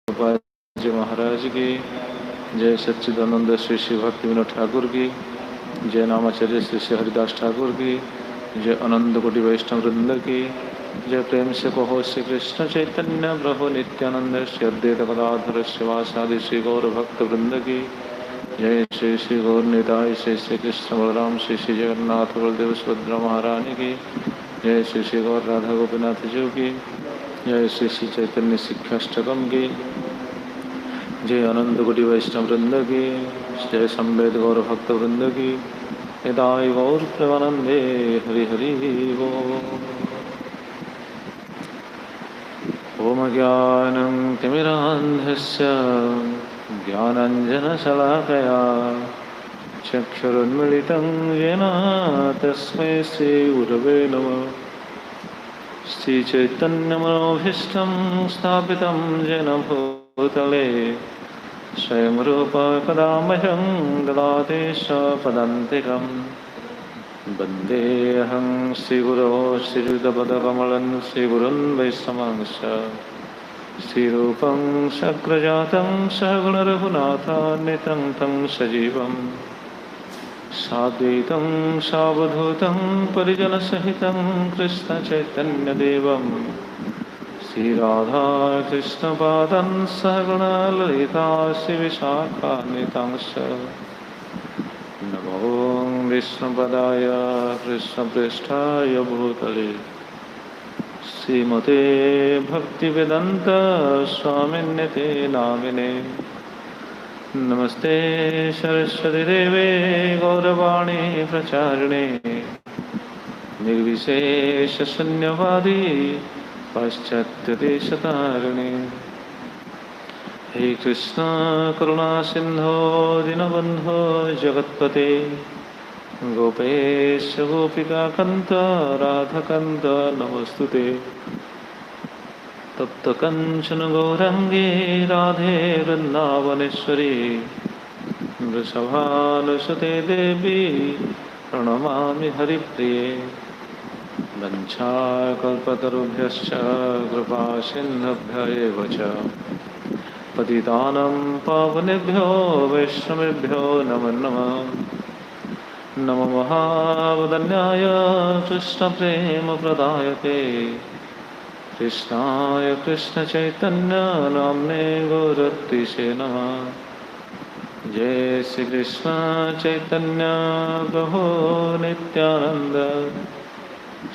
जी महाराज की जय। सच्चिदानंद श्री श्री भक्ति विनोद ठाकुर की जय। नामाचार्य श्री श्री हरिदास ठाकुर की जय। अनंत कोटि वैष्णव वृंद की जय। प्रेम से कहो श्री कृष्ण चैतन्य प्रभु नित्यानंद श्री अद्वैत गदाधर श्रीवासादि श्री गौर भक्त वृंद की जय। श्री श्री गौर निताय श्री श्री कृष्ण बलराम श्री श्री जगन्नाथ बलदेव सुभद्रा महारानी की जय। श्री श्री गौर राधा गोपीनाथ जी की जय। श्री श्री चैतन्य शिक्षाष्टकम की जय। अनंत कोटि वैष्णव वृंद की जय। संवेद गौर भक्त वृंद की निताय गौर प्रेमानंदे हरि हरि वो। ओम ज्ञानं तिमिरान्धस्य ज्ञानाञ्जनशलाकया चक्षुरुन्मीलितं येन तस्मै श्रीगुरवे नमः। श्रीचैतन्यमनोभीष्टं स्थापितं येन भूतले स्वयं रूप कदा मह्यं ददाति स्वपदान्तिकं। वन्देऽहं श्रीगुरो श्रीयुतपदकमलं श्रीगुरुन् वैष्णवांश्च श्रीरूपं सग्रजातं सहगुणरघुनाथान्वितं तं सजीवं साद्वैतं सावधूतं परिजनसहितं कृष्णचैतन्यदेवं श्रीराधाकृष्णपादं सहगुणा ललिता श्रीविशाखान्वितांश्च। नमो विष्णुपदाय कृष्णप्रेष्ठाय भूतले श्रीमते भक्तिवेदान्त स्वामिन्यते नामिने। नमस्ते सरस्वती देवे गौरवाणी प्रचारिणे निर्विशेषशून्यवादी पाश्चात्यदेशतारिणे। हे कृष्ण करुणा सिंधो दीनबंधो जगत्पते गोपेश गोपिकान्त राधाकान्त नमोस्तुते। तप्त कंचन गौरांगी राधे वृंदावनेश्वरी वृषभानुसुते देवी प्रणमामि हरिप्रिये। वंशाकल्पतरुभ्यश्च कृपा सिन्धुभ्य एव च पतितानं पावनेभ्यो वैष्णवेभ्यो नमो नमः। नमो महावदन्याय कृष्णप्रेमप्रदायते कृष्णाय कृष्णचैतन्य नाम्ने गौरतिसे नमः। जय श्री कृष्ण चैतन्य प्रभु नित्यानंद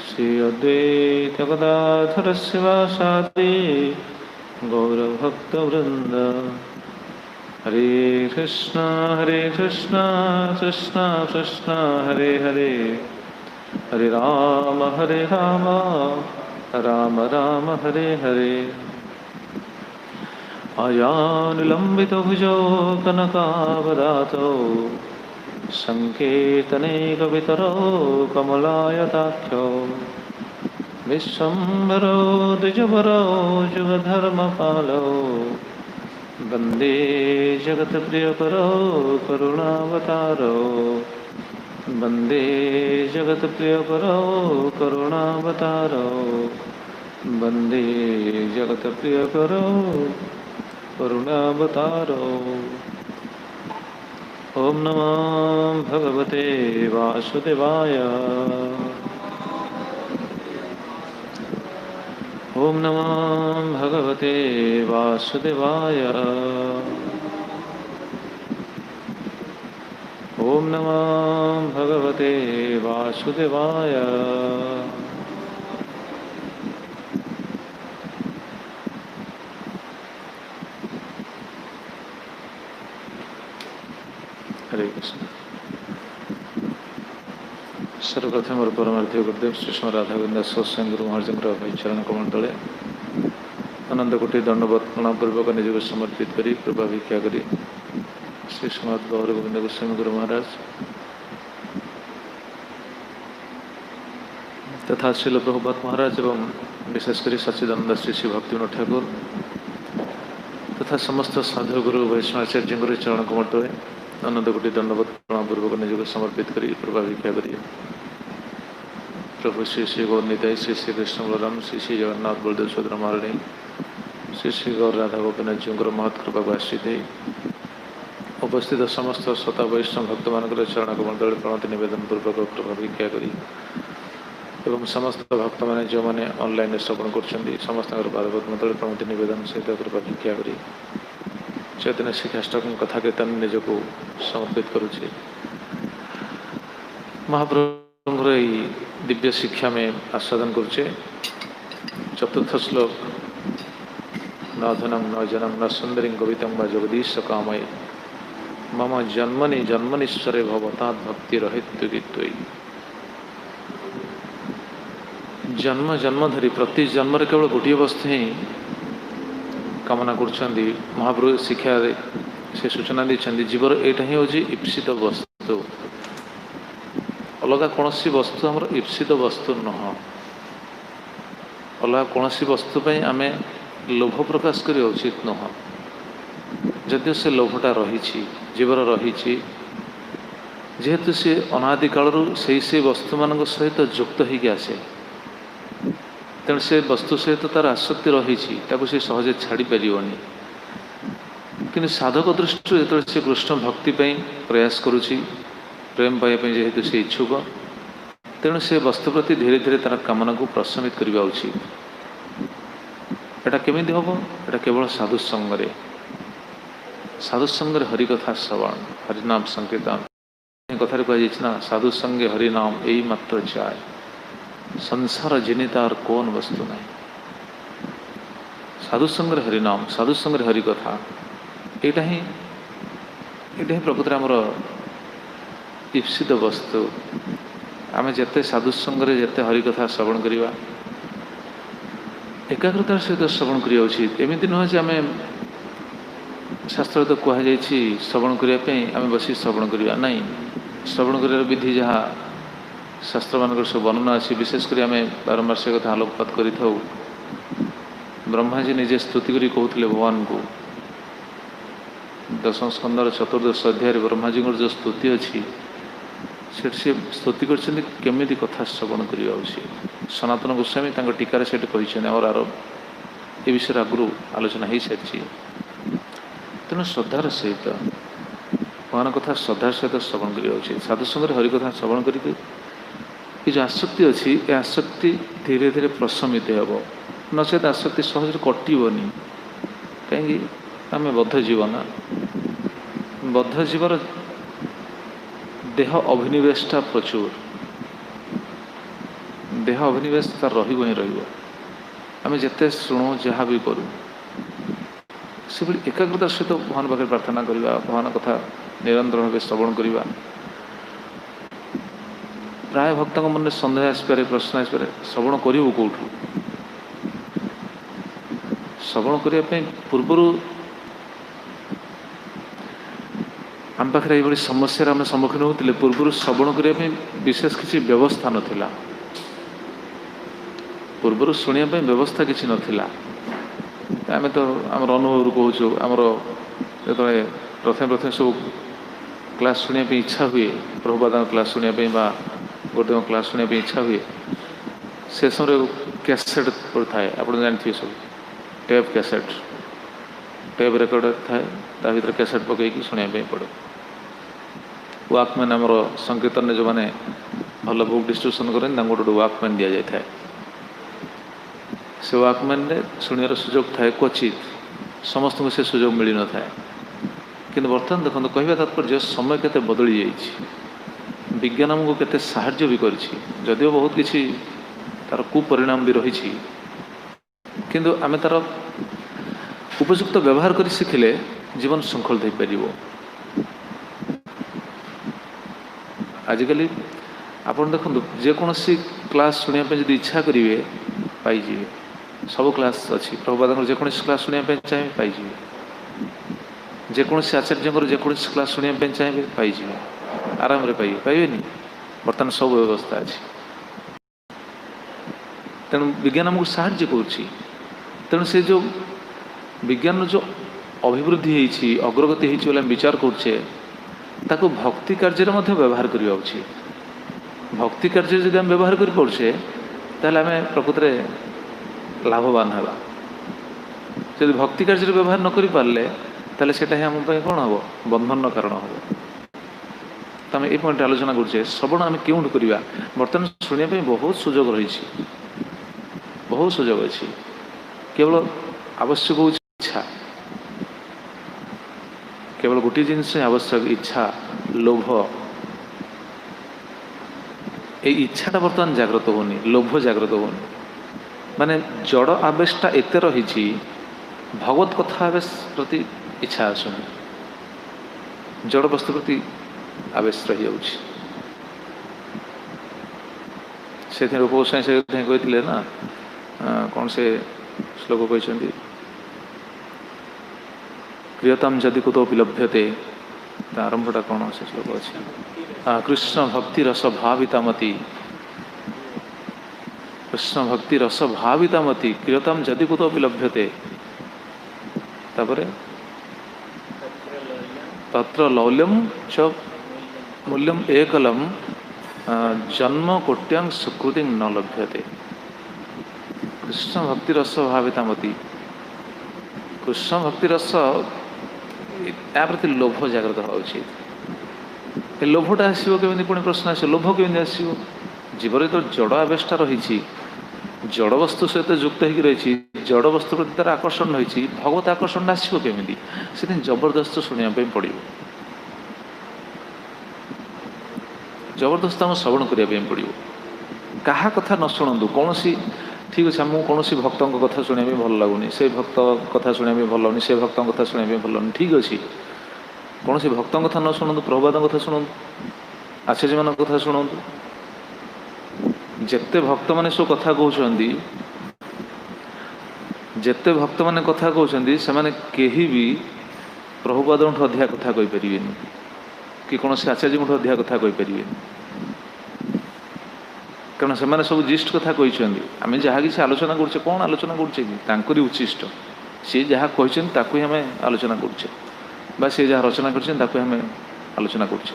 श्री अद्वैत गदाधर शिवासादि गौरभक्तवृंद। हरे कृष्ण कृष्ण कृष्ण हरे हरे हरे राम राम राम हरे हरे। आयानुलम्बितो भुजो कनकावदातो संकेतनैकवितरो कमलायताख्यो विश्वम्भरो द्विजवरो जुगधर्मपालो वन्दे जगत्प्रियकरो करुणावतारो वन्दे जगत्प्रियकरो करुणावतारो वन्दे जगत्प्रियकरो करुणावतारो। ओम नमो भगवते वासुदेवाय। ओम नमो भगवते वासुदेवाय। ओम नमो भगवते वासुदेवाय। हरे कृष्ण। सर्वप्रथम और परमार्थी गुरुदेव सुषमा राधा गोविंद सत्संग गुरु महाराज भाई चरण कमल तले आनंद कोटि दंडवत प्रणाम पूर्वक निजक समर्पित करी कृपा भिक्षा करी श्री श्रीमद गौर गोविंद गोस्वामी गुरु महाराज तथा श्रील प्रभुपाद महाराज एवं विशेषकर सच्चिदानंद श्री श्री भक्ति विनोद ठाकुर तथा समस्त साधु गुरु वैष्णवाचार्य गुरु चरण कमल तले आनंद कोटि दंडवत प्रणाम पूर्वक निजक समर्पित करी कृपा भिक्षा करिए। प्रभु श्री श्री गौर निताई श्री श्री कृष्ण बलराम श्री श्री जगन्नाथ बलदेव सुभद्रा महारानी श्री श्री गौर राधा गोपीनाथ जी महत् कृपा को आश्रित उपस्थित समस्त श्रोता वैष्णव भक्त मान चरण कमल तले प्रणति निवेदन पूर्वक कृपा भिक्षा करी एवं समस्त भक्त मैंने जो मैंने ऑनलाइन श्रवण कर समस्त पादपद्म तले प्रणति निवेदन सहित कृपा भिक्षा करी चैतन्य शिक्षाष्टक कथा कीर्तन निजक समर्पित करुचे। महाप्रभुर दिव्य शिक्षा में आस्वादन करुचे। चतुर्थ श्लोक न धनम न जनम न सुंदरी कवितम व जगदीश कामय मम जन्मनि जन्मनीश्वरे भवतात् भक्ति रहित्युगित्वयि। जन्म जन्म धरी प्रति जन्म केवल गोटे वस्तु ही कामना कर महाप्रभु शिक्षा से सूचना दी जीवर यहाँ ही हूँ ईप्सित वस्तु अलग कौन वस्तु आम ईप्सित वस्तु नुह अलग कौन वस्तु आम लोभ प्रकाश कर उचित नुह जदिव से लोभटा रही जीवर रही जेहेतु सी अनादि कालू से वस्तु मान सहित युक्त होगी आसे तेणु से वस्तु सहित तार आसक्ति रही से सहजे छाड़ी पारनी कि साधक दृष्टि जो से कृष्ण भक्ति प्रयास करुच्ची प्रेम पाइबा जेहेतु से इच्छुक तेणु से वस्तु प्रति धीरे धीरे तार कामना को प्रशमित करवा उचित। एटा केमिति हम एटा केवल साधु संगरे हरिकथा श्रवण हरिनाम संकीर्तन कथार कहना साधु संगे हरिनाम यही मात्र जाए संसार जिनितार कौन वस्तु नहीं। साधु संगे हरिनाम साधु संगे हरिकथा यहाँ ही प्रकृति आमर ईप्सित वस्तु आम जिते साधु संगे जिते हरिकथा श्रवण करवा एकाग्रतार सहित श्रवण करिया उचित। एमती नुह जे आम शास्त्र तो कहुई श्रवण करने आम बस श्रवण करवा ना श्रवण कर विधि जहाँ शास्त्र मान सब वर्णना अच्छी विशेषकर आम बारंबार से कथा आलोकपात कर ब्रह्मा जी निजे स्तुति करी कहते भगवान को दशम स्कंदर चतुर्दश अध्याय ब्रह्मा जी जो स्तुति अच्छी से स्तुति करमी कथा श्रवण करवा उचित। सनातन गोस्वामी टीकार से और आर ये विषय आगु आलोचना हो सारी तेणु श्रद्धार सहित भगवान कथा श्रद्धार सहित श्रवण करवा उचित। साधु संगे हरिकथा श्रवण करके ये जो आसक्ति अच्छी ये आसक्ति धीरे धीरे प्रशमित हम नचेत आसक्ति सहज कटनी कहीं आम बद्ध जीवन बद्ध जीवर देह अभिनिवेशटा प्रचुर देह अभिनिवेश तार रही आम जिते शुणु जहाँ भी करूँ से एकाग्रतार सहित भगवान पाखे प्रार्थना करवा भगवान कथा निरंतर भाव श्रवण करवा। प्राय भक्त मन सन्देह आसपे प्रश्न आसपे श्रवण करूँ कौटू श्रवण करने पूर्वर आम पाखे ये समस्या आम सम्मुखीन होते पूर्व श्रवण करने विशेष किसी व्यवस्था नाला पूर्वर शुणा व्यवस्था किसी नाला आम तो आम अनुभव कहूँ आमर जो प्रथम प्रथम सब क्लास शुणापी इच्छा हुए प्रभुपाद क्लास शुणापी गुरुदेव क्लास शुणापी इच्छा हुए से समय कैसेट पड़े आप जानते सब टेप कैसेट टेप रेकर्ड थाए भर कैसेट पकईकि शुणापी पड़े। वाकमैन आमर संकीर्तन जो मैंने भल बुक डिस्ट्रीब्यूशन करें गोटे वाकमैन दि जाए से वाकमैन शुणियार सुजोग थाए क्वचित समस्त को से सुजोग मिल न था कि बर्तमान देखो कहवा तात्पर्य समय केते बदली जाइए विज्ञान आमको केते साहाय्य भी करिछि जदिव बहुत किसी तार कुपरिणाम भी रही किंतु आम तार उपयुक्त व्यवहार कर शिखिले जीवन श्रृंखल हो पार। आजिकल आप देखो जेकोसी क्लास शुणापी जब इच्छा करेंगे पाइबे सब क्लास अच्छी प्रभुपाद जेकोसी क्लास शुणापी चाहिए पाइबे जेकोसी आचार्य जेकोसी क्लास शुणापी चाहिए पाइबे आराम पाइबे पाइबेनि बर्तमान सब व्यवस्था अच्छी तेणु विज्ञान आमको साहाय्य करुच्ची तेणु से जो विज्ञान जो अभिवृद्धि होती अग्रगति होती विचार करुचे ताको भक्ति कार्य व्यवहार करवा उचित। भक्ति कार्य जब आम व्यवहार कर प्रकृत लाभवान है जदि भक्ति कार्य व्यवहार न कर पारे ताले सेटा आम कौन हम बंधन कारण हम। तो आम ये पॉइंट आलोचना करुचे श्रवण आम क्यों करवा। बर्तमान शुणा बहुत सुजोग रही, बहुत सुजोग अच्छी, केवल आवश्यक हो इच्छा, केवल गोटे जिनस आवश्यक इच्छा लोभ। ये इच्छाटा बर्तमान जागृत होनी, लोभ जागृत होनी, माने जड़ आवेशटा एते रही भगवत कथा आवेश प्रति इच्छा आसुनी, जड़ वस्तु प्रति आवेश रही जाऊँ। से उपसाई से कहते ना कौन से श्लोक कहते प्रियतम जदि कुतोपि लभ्यते, आरंभटा कौन से श्लोक अच्छे कृष्ण भक्ति रस भाविता मति, कृष्ण भक्ति रस भाविता मति प्रियतम जदि कुतोपि लभ्यते, तापरे तत्र लौल्यम च मूल्यम एकलम जन्म कोट्यांग सुकृति न लभ्यते। कृष्ण भक्ति रस भाविता मति, कृष्ण भक्ति रस या प्रति लोभ जागृत होगा उचित। लोभटा आसो केमी पुणी प्रश्न आस लोभ केमी आसो जीवन तो जड़ आवेशटा रही, जड़ वस्तु सहित युक्त हो रही, जड़ वस्तु प्रति तार आकर्षण रही, भगवत आकर्षण आसो केमी से जबरदस्त शुणापी पड़ो, जबरदस्त आम श्रवण करने पड़ो। क्या कथा न शुणु कौन सी ठीक अच्छे मुझे कौन भक्त कथा शुणा भल लगुनि, से भक्त कथा शुणा भल लगुनि, से भक्त कथा शुणा भल लगुनि, ठीक अच्छे कौन भक्त कथा न शुणु, प्रभुपाद कथा शुणु, आचार्य मान कथा शुणु। जिते भक्त मैंने सब कथा कहते, जिते भक्त मैंने कथा कहते से कहीं भी प्रभुपाद अधिक कथा कहीपर कि कौन आचार्य अधिक कथा कहीपर, कारण से सब जिष्ट कथा कहते। आम जहाँ कि आलोचना करुचे कौन आलोचना करुचे उच्छिष्ट, सी जहाँ कहते आम आलोचना करुचे, बा सी जहाँ रचना करें आलोचना करुचे।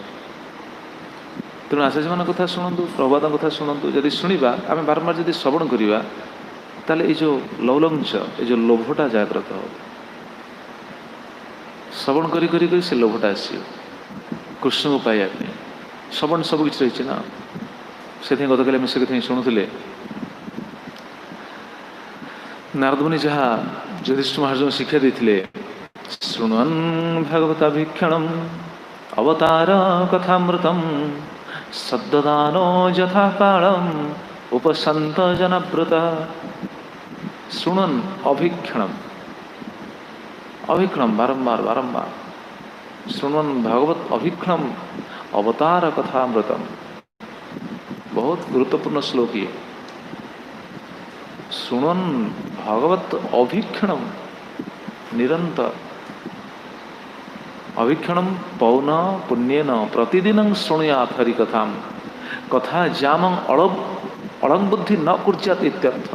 तेणु आचार्य मान कथा शुणु, प्रभुपाद कथा शुणु, जदि शुणा आम बारंबार जदि श्रवण करवा ताले ये जो लौलंच ये जो लोभटा जागृत हो, श्रवण करी करी करी से लोभटा आसो कृष्ण को पाइबा श्रवण सब किसी रही ना। से गत काली से कथा शुणुले नारद मुनि जहाँ युधिष्ठिर महाराज शिक्षा देते शुण्वन् भगवताभीक्षणम् अवतार कथामृतम् सद्ददानो यथा कालम् उपसंत जनव्रत। शुण्वन् अभीक्षणम्, अभीक्षणम् बारंबार बारंबार शुण्वन् भगवत अभीक्षणम् अवतार कथामृतम्। बहुत गुरुत्वपूर्ण श्लोक ये। शुण्वन् भगवत अभीक्षणम् निरंतर, अभीक्षणम पौन पुण्यन प्रतिदिन शुणुयात् हरि कथा कथा जामं अलंग बुद्धि न कुर्यात् इत्यर्थ।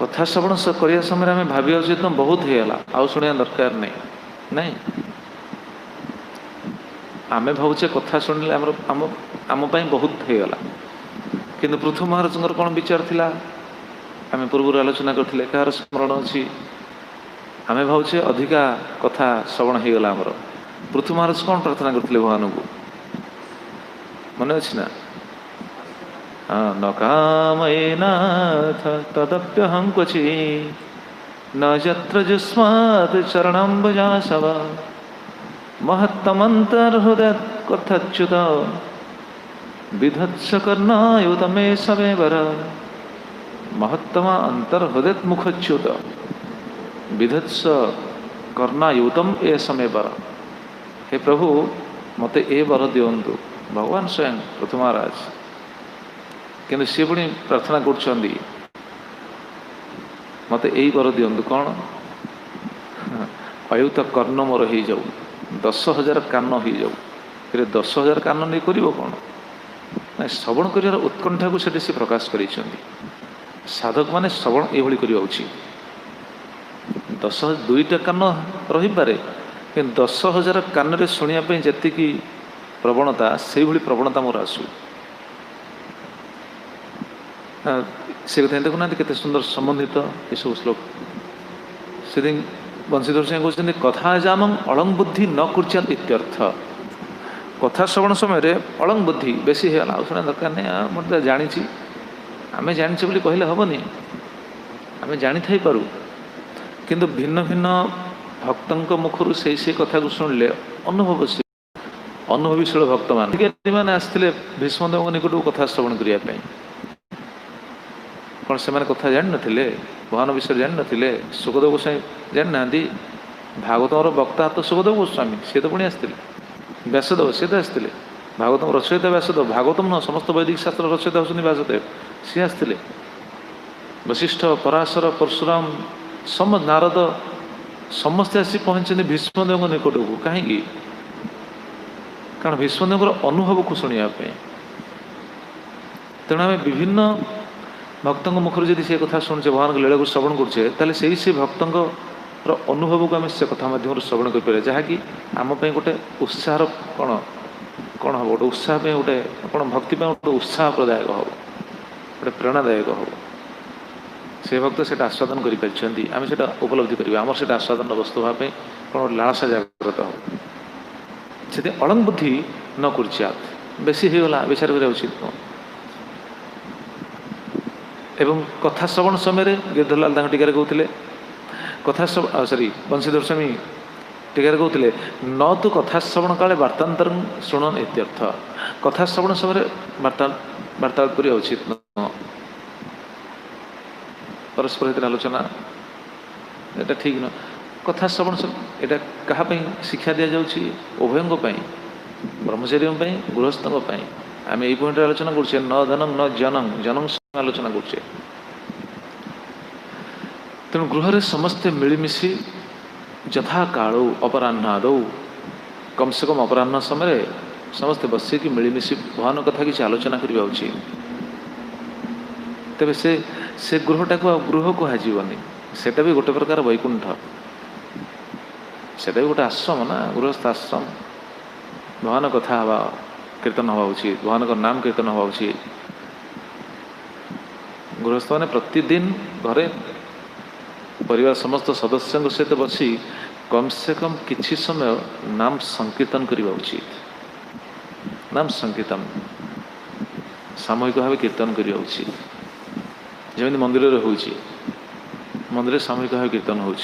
कथा श्रवण करने समय आम भावी तो बहुत होगा आउ शुणा दरकार नहीं आम भावचे कथा शुणिले आम बहुत होगा। किंतु पृथु महाराज कौन विचार थिला आम पूर्व आलोचना करते कहार स्मरण अच्छी आम भावचे अधिका कथा श्रवण हो गला। आमर पृथु महाराज कौन प्रार्थना करते भगवान को मन अच्छी ना न कामयेनाथ तदप्यहं क्वचि न यत्र जुष्मात् चरणम्बुजासव महत्तमन्तर्हृदय कथच्युत विधत्स कर्णायुत मे समेवर। महत्तमा अंतर्हृदय मुखच्युत विधत्स कर्णायुतम ए समय बर। हे प्रभु मते ए बर दियंतु। भगवान स्वयं पृथु महाराज किंतु सी पुणी प्रार्थना कर मते यही बर दियंतु कौन अयुत कर्ण मोर हो जाऊ 10,000 कान हो जाऊ। फिर 10,000 कान नहीं कर कौन ना श्रवण कर उत्कंठा को से प्रकाश कर साधक माने श्रवण ये करवा उचित। 10,000 कान रही पारे 10,000 कान रे शुणिया जी प्रवणता से प्रवणता मोर आसू। से कथा देखुना केते सुंदर संबंधित ये सब श्लोक से बंशीधर सिंह कहते कथा जामं अलंग बुद्धि न कुर्चात इत्यर्थ। कथा श्रवण समय अलंग बुद्धि बेसी है शुणा दरकार नहीं मतलब जानी आम जानी बोली कहले हेनी आम जानी थी पारू किंतु भिन्न भिन्न भक्तों मुखर से कथा को शुणिले अनुभवीशील भक्त मैंने आसते भीष्मदेव निकट कथा श्रवण करने कौन से कथा जान नथिले भगवान विषय जान नथिले सुखदेव गोस्वामी जान ना भागवतर वक्ता तो सुखदेव गोस्वामी सी तो पुणी आसते व्यासदेव सी तो आसते भागवतम रचयिता व्यासदेव भागवतम न समस्त वैदिक शास्त्र रचयिता होती व्यासदेव सी आसते वशिष्ठ पराशर परशुराम समस्त नारद समस्ते आसी पहुँचते भीष्मदेव निकट को कहीं कारण भीष्मदेव अनुभव को शुणापी तेणु आम विभिन्न भक्तों मुखर जब से कथा शुणे भगवान लीला को श्रवण करें से भक्तों अनुभव को आम से कथा मध्यम श्रवण कर जहाँकि आमपाई गोटे उत्साह कौन कौन हम गोटे उत्साह गोटे कौन भक्ति गोटे उत्साह प्रदायक हम गोटे प्रेरणादायक हम से भक्त से आस्वादन करें उपलब्धि करेंगे आमर से आस्वादन वस्तु भाई कौन लालसा जागृत हो से अलंग बुद्धि न कुर्चात बेसी होगा विचार करा उचित एवं कथा श्रवण समय गिरधरलाल टीकार कहते कथा सॉरी बंशीधर स्वामी टीकार कहते न तो कथा श्रवण काले वार्तांतर शुणन इत्यर्थ कथा श्रवण समय वार्तालाप करने उचित न परस्पर हित आलोचना एटा ठीक न कथा श्रवण एटा क्या शिक्षा दि जाऊँगी उभयों ब्रह्मचारी गृहस्थों आम यही पॉइंट आलोचना करुचे न धनं न जनं जनं आलोचना करुचे तेणु गृह समस्ते मिलमिशि यथा काल अपराह्नाद कम से कम अपराह्न समय समस्ते बसिकी मिलमिशि भगवान कथा किसी आलोचना करवा उचित तेरे से गृहटा को गृह कहजनी सेटा भी गोटे प्रकार वैकुंठ सेटा भी गोटे आश्रम ना गृहस्थ आश्रम भगवान कथा हवा कीर्तन हवा उचित भगवान का नाम कीर्तन हवा उचित गृहस्थ मैंने प्रतिदिन घरे परिवार समस्त सदस्यों सहित बसी कम से कम किसी समय नाम संकीर्तन करवा उचित नाम संकीर्तन सामूहिक भाव कीर्तन करवा उचित जमी मंदिर मंदिर सामूहिक भाव कीर्तन हो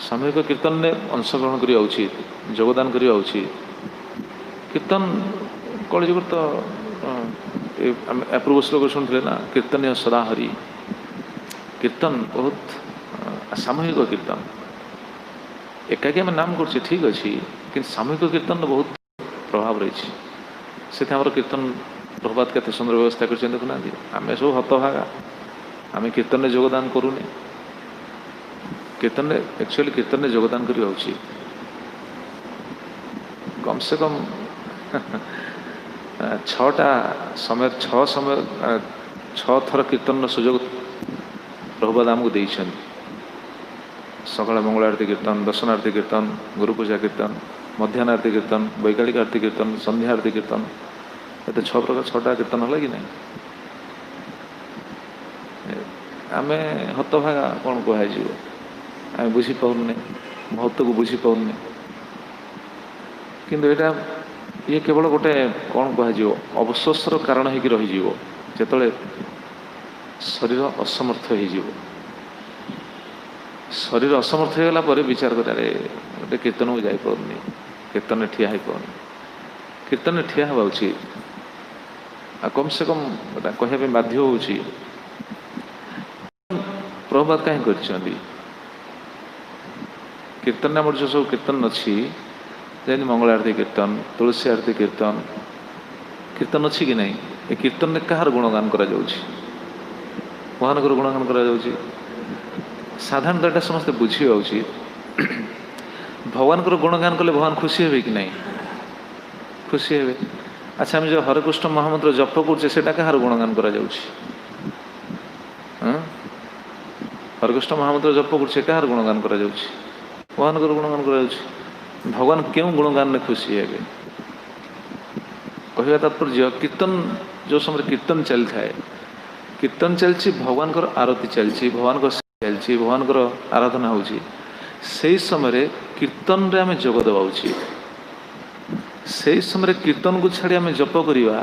सामूहिक कीर्तन में अंशग्रहण करवा उचित योगदान करवा उचित कीर्तन कलयुग तो पूर्व श्लोक शुणुले ना कीर्तन सदा हरि कीर्तन बहुत सामूहिक कीर्तन एकाकी आम नाम कर ठीक अच्छे कि सामूहिक कीर्तन बहुत प्रभाव रही से कीर्तन प्रभात के सुंदर व्यवस्था कर देखुना आम सब हतभागा आम कीर्तन में योगदान करूने कीर्तन एक्चुअली कीर्तन में योगदान करवा उचित कम से कम 6टा समय 6 थर कीर्तन सुजोग प्रभुपाद आमको देते सकाल मंगल आरती कीर्तन दर्शन आरती कीर्तन गुरु पूजा कीर्तन मध्याह्न आरती कीर्तन वैकालिक आरती कीर्तन संध्या आरती कीर्तन ये 6 प्रकार 6टा कीर्तन है कि नहीं आम हतभागा कौन कह आम बुझीपारे महत्व को बुझीपारे किंतु यहाँ ये केवल गोटे कौन कह अवशोषर कारण हो रही जिते शरीर असमर्थ हो शरीर असमर्थ होगला विचार कर गोटे कीर्तन को जापनी कीर्तन में ठिया पानी कीर्तन में ठिया हवा उचित कम से कम कहने बाध्य हो प्रभुपाद कहीं कर कीर्तन आम जो सब कीर्तन अच्छी जमी मंगल आरती कीर्तन तुलसी आरती कीर्तन कीर्तन अच्छी कि नहीं ये कीर्तन में कहार गुणगान करा भगवान गुणगान करा साधारणतः यहाँ समस्ते बुझा उचित भगवान गुणगान कले भगवान खुशी हे कि नहीं खुशी हे अच्छा आम जो हरेकृष्ण महामंत्र जप करें कहार गुणगान करा हरेकृष्ण महामंत्र जप करें कहार गुणगान करा भगवान गुणगान करा भगवान क्यों गुणगान में खुशी है कहवा तात्पर्य कीर्तन जो समय कीर्तन चलता है कीर्तन चलती भगवान आरती चलती भगवान चलती भगवान आराधना होची से समय कीर्तन रे आम जोग देवा उचित से समय कीर्तन को छाड़ी आम जप करवा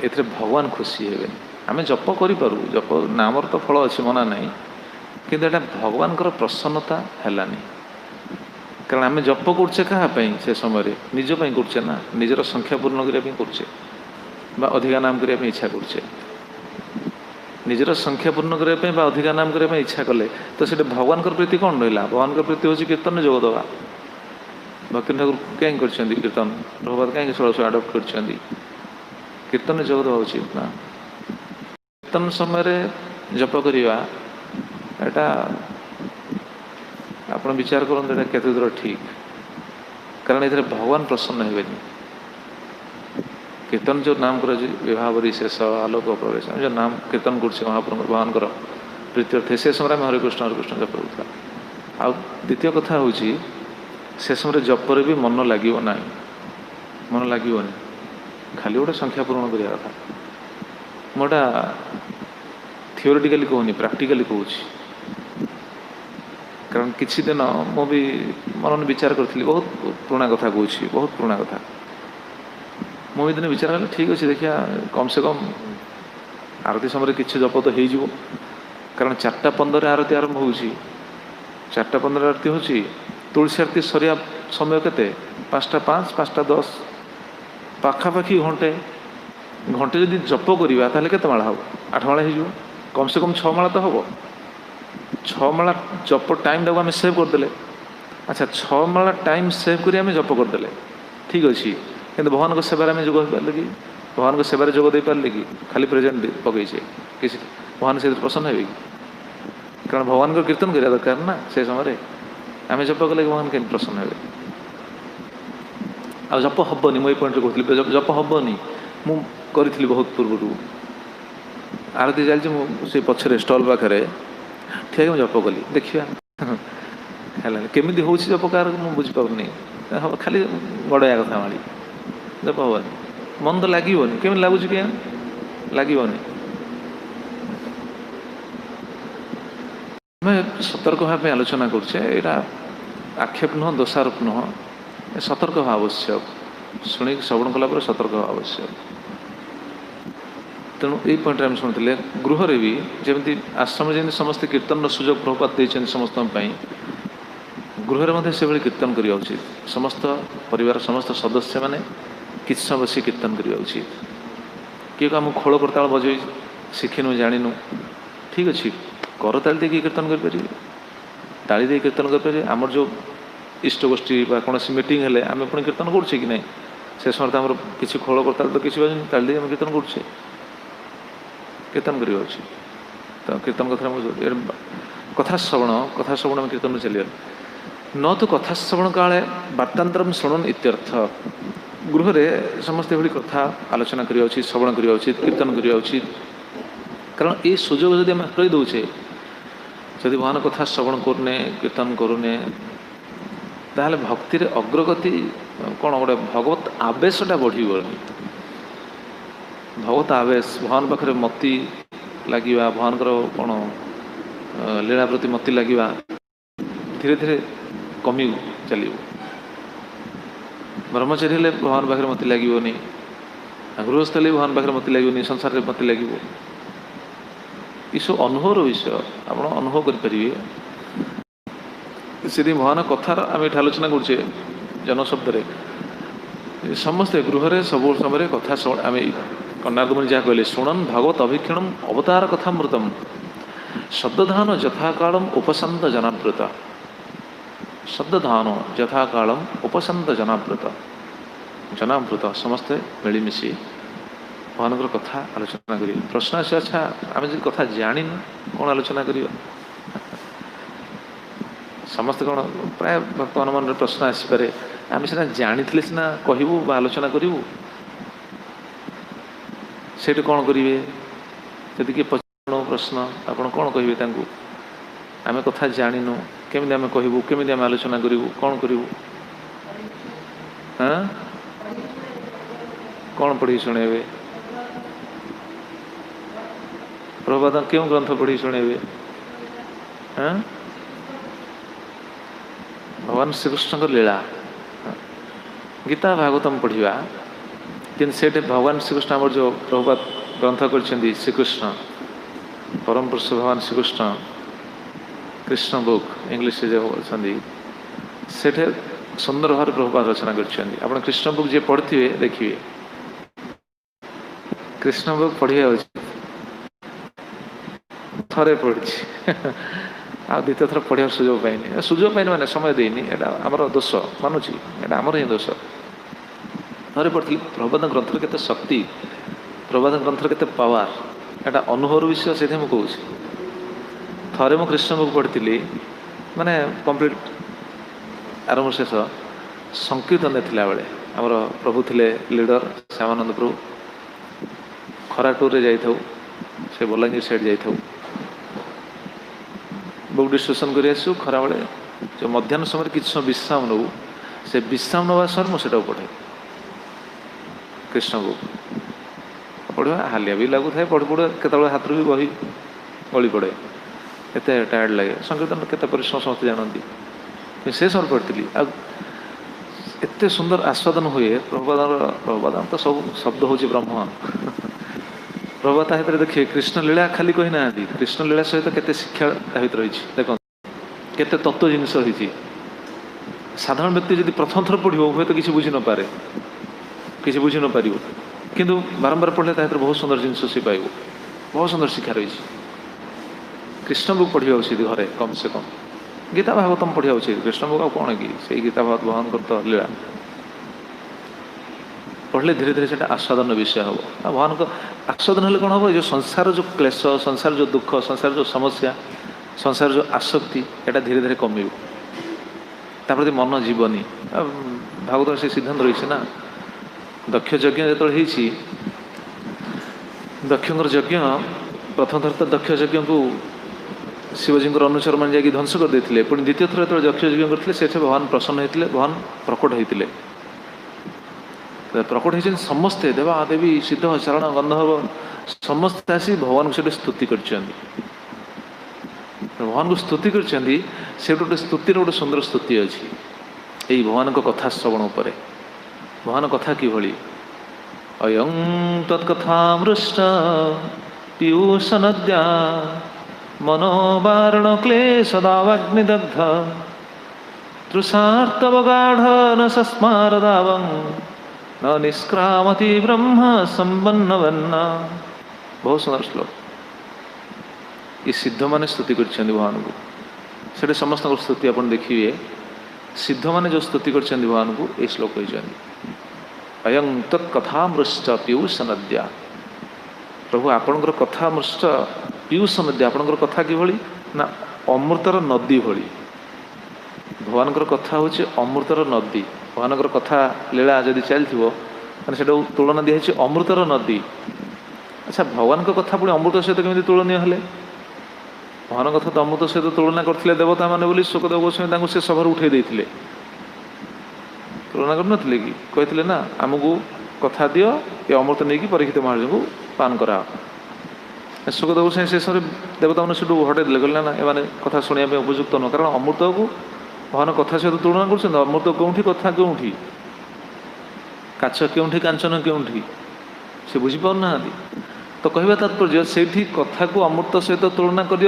ए भगवान खुशी हे आम जप करूँ जप नाम तो फल अच्छी मना नहीं किंतु एटा भगवान प्रसन्नता हैलानी कारण आम जप करछे कहाँपाई से समय निजपाई करछे ना निजर संख्या पूर्ण करने करछे बा अधिका नाम करने इच्छा करछे निजर संख्या पूर्ण करने बा अधिका नाम करने इच्छा कले तो से भगवान प्रीति कौन रहा भगवान प्रीति हूँ कीर्तन जोग दवा भक्ति ठाकुर कहीं कीर्तन प्रभुपाद कहीं 1600 आडप्ट कर कीर्तन जोग देवा उचित ना कीर्तन समय जप करवा एटा आप विचार करते केते दूर ठीक कारण ये भगवान प्रसन्न हेबेनी कीर्तन जो नाम कर विभाव शेष आलोक प्रवेश जो नाम कीर्तन कर महाप्रभु भगवान प्रीत्यर्थ से समय हरे कृष्ण जप होता आ द्वितीय कथा हूँ से समय जपर भी मन लगे ना मन लगे खाली गोटे संख्या पूरण करने कथा मोटा थियोरिटिकली कहूनी प्राक्टिकली कहूँ कारण किसी दिन मुझे मन विचार करी बहुत पुराना कथा कहूँ बहुत पुराना कथा मुझे दिन विचार कल ठीक अच्छे देखिया कम से कम आरती समय किसी जप तो हो कारण 4:15 आरती आरंभ हो 4:15 आरती हो तुलसी आरती सरिया समय के 5:05 5:10 पाखापाखि घंटे घंटे जदि जप करवा ताले केते माला हम 8 माला हो कम से कम 6 माला तो हम 6 माला जप टाइम टाक आम सेव करदे अच्छा 6 माला टाइम सेव कर जप करदे ठीक अच्छे किंतु भगवान सेवार आम जोग पारे कि भगवान सेवार जोग दे पारे कि खाली प्रेजेंट पकईचे किसी भगवान से प्रसन्न है कि कारण भगवान को कीर्तन करा दरकार ना से समय आम जप कले भगवान कहीं प्रसन्न हे आ जप हेनी मुझे पॉइंट कहती जप हेनी मु करी बहुत पूर्व आरती चलती से पछरे स्टल पाखे ठीक है जप कली देखिए है केमी हूँ जप कार मुझे बुझीपारनी खाली गड़ाया कथा माड़ी जप हेनी मन तो लगे केमी लगुच क्या लगे मैं सतर्क भाव आलोचना करा आक्षेप नुह दोषारोप नुह सतर्क हवा आवश्यक शुणी श्रवण कला सतर्क हवा आवश्यक तेणु यही पॉइंट आम शुणुले गृह भी जमी आश्रम जमी समस्ते कीर्तन सुजोग प्रभुपात देते समस्त गृह से कीर्तन करवा उचित समस्त परिवार समस्त सदस्य मैंने किसी समय बस कीर्तन करवा उचित किए आम खोल करताल बजे शिखिनु जानू ठीक अच्छे करताली देखिए कीर्तन करें ताली दे कीर्तन करें आमर जो इष्ट गोष्ठी कौन मीटिंग है आम पुणी कीर्तन करुचे कि नहीं से समय आम किसी खोल करताल तो किसी बाजू ताली दे कीर्तन करुचे कीर्तन करवा उचित तो कीर्तन कथा श्रवण में कीर्तन चलिए न तो कथा श्रवण काले वार्तांतरम शुणन इत्यर्थ गृह समस्ते भाई कथा आलोचना करवा उचित श्रवण करवा उचित कीर्तन करवा उचित कारण ये सुजोग जदि आम हर दौचे जदि भगवान कथा श्रवण करने कीर्तन करूने ताहले भक्ति रे अग्रगति कौन गोटे भगवत आवेशटा बढ़ी भगवत आवेश भगवान पाखे मति लगे भगवान कौन लीला प्रति मति लगे धीरे धीरे कमी चलो ब्रह्मचारी हेले भगवान पाखे मति लगनी गृहस्थ हेले भगवान पाखे मति लगनी संसार में मति लगे ये सब अनुभव विषय आप अनुभव करें से भगवान कथार आम ये आलोचना करुचे जनशब्द समस्ते गृह सब समय कथा आम कर्णार्थ मुनि जहाँ कहले शुणन भागवत अभीक्षण अवतार कथामृतम शब्दधान यथाकालम उपसंत जनाव्रत शब्दधान यथाकालम उपसंत जनाव्रत समस्ते मिलमिशि भगवान कथा आलोचना करें प्रश्न आस अच्छा आम जो कथा जान कौन आलोचना करवा समस्त कौन प्राय भक्त मान मन प्रश्न आसपे आम सीना जानी सीना कहूँ आलोचना करूँ से कौन करेंगे जदि किए पचार प्रश्न आप कौन कहे आम कथा जानू केमी आम कहूँ केमी आम आलोचना करूँ कौन करूँ हाँ कौन पढ़ी शुणेबे प्रभुपाद क्यों ग्रंथ पढ़ी शुणेबे? भगवान श्रीकृष्ण लीला गीता भागवतम पढ़ा कि भगवान श्रीकृष्ण आम जो प्रभुपाद ग्रंथ कर श्रीकृष्ण परम पुरुष भगवान श्रीकृष्ण कृष्ण बुक इंग्लिश जो अच्छे सुंदर भाव प्रभुपाद रचना कर कृष्ण बुक जी पढ़े देखिए कृष्ण बुक पढ़िया थे पढ़ी आ द्वितीय थर पढ़ार सुजोग पाइनि माने समय देनी एटा आमर दोष मानुची एटा आमर ही दोष थे पढ़ी प्रभुपाद ग्रंथर केते शक्ति प्रभुपाद ग्रंथर केते पावर एटा अनुभव विषय से कहूँ थे मु कृष्ण बुक पढ़ी माने कंप्लीट आरंभ शेष संकीर्तन थिला बेले आमर प्रभु थिले लीडर श्यामानंद प्रभु खरा टूर रे जाई थाउ से बलांगीर साइड जाई थाउ बुक डिस्कसन कर आसू खरा बेले जो मध्याह्न समय किसी समय विश्राम नौ से विश्राम नवा समय मुझे पढ़े कृष्ण बुक पढ़ा हालिया भी लगू था पढ़ पढ़े केतବେଳେ हाथ भी बही गली पड़े एत टायर्ड लगे संकीर्तन केते परिश्रम समस्त जानती से समय पढ़ी एत सुंदर आस्वादन हुए प्रभुपाद तो सब शब्द हूँ ब्रह्म प्रभुपाद भितर देखिए कृष्ण लीला खाली कही ना कृष्ण लीला सहित केते शिक्षा भितर रही देख केते तत्व जिनस रही साधारण व्यक्ति जब प्रथम थर पढ़ो हूँ तो किसी बुझी न पारे किसी बुझी न पार किंतु बारंबार पढ़ले बहुत सुंदर जिनस सी पाइब बहुत सुंदर शिक्षा रही कृष्ण बुक पढ़ा उचित घरे कम से कम गीता भागवतम पढ़ा उचित कृष्ण बुक कौन कि से गीता भागवत भगवान कर लीला पढ़ले धीरे धीरे से आस्वादन विषय हम भगवान को आस्वादन हेल्ले कौन हम जो संसार जो क्लेश संसार जो दुख संसार जो समस्या संसार जो आसक्ति एटा धीरे धीरे कम प्रति मन जीवनी भागवत से सिद्धांत रही ना दक्ष यज्ञ जो दक्षर यज्ञ प्रथम थर तो दक्ष यज्ञ को शिवजी अनुचर मान जाकि ध्वंस कर देते पुणी द्वितीय थर जो दक्ष यज्ञ करते से भगवान प्रसन्न होते भगवान प्रकट होते प्रकट होती समस्ते देवा देवी सिद्ध चरण गंधर्व समस्ते आसी भगवान को स्तुति कर भगवान को स्तुति कर गोटे स्तुतिर गोटे सुंदर स्तुति अच्छी यही भगवान को कथा श्रवण पर भगवान कथा किभली अयं तत्कथामृष्ट पीयूष नद्या मनोवारण क्लेशदावाग्निदग्ध तृषार्तवगाढ़ न सस्मारदावं न निष्क्रामति ब्रह्म संबन्नवन्ना। बहुत सुंदर श्लोक। ये सिद्ध माने स्तुति कर भगवान को से समस्त स्तुति आप देखिए सिद्ध माने जो स्तुति कर भगवान को ये श्लोक कहते अयं तत्कथामृष्ट पीयूष नद्या प्रभु आपणकर कथा मृष्ट पीयूष नद्या आपणकर कथा किभली ना अमृतर नदी भली भगवानकर कथा हूँ अमृतर नदी भगवानकर कथा लीला जदि चलती मैंने से तुलना दिखाई अमृतर नदी। अच्छा भगवान कथा पुणी अमृत सहित केमी तुलनीय हेले भगवान कथा तो अमृत सहित तुलना करते देवता मैंने बोली शोकदेव गोस्वामी से सभा उठे देते तुलना कर कि कहते ना आमको कथा दियो ये अमृत नहीं कि परीक्षित महाराज को पान करा शोकदेव गोस्वामी से समय देवता मैंने से हटे देले कहले ना एमाने कथा शुणा उपयुक्त नुह कारण अमृत को भगवान कथा सहित तुलना कर अमृत कौटी कथा कौटी काच क्योंठी कांचन क्योंठी से बुझीपारना तो कहवा तात्पर्य से कथा को अमृत सहित तुलना कर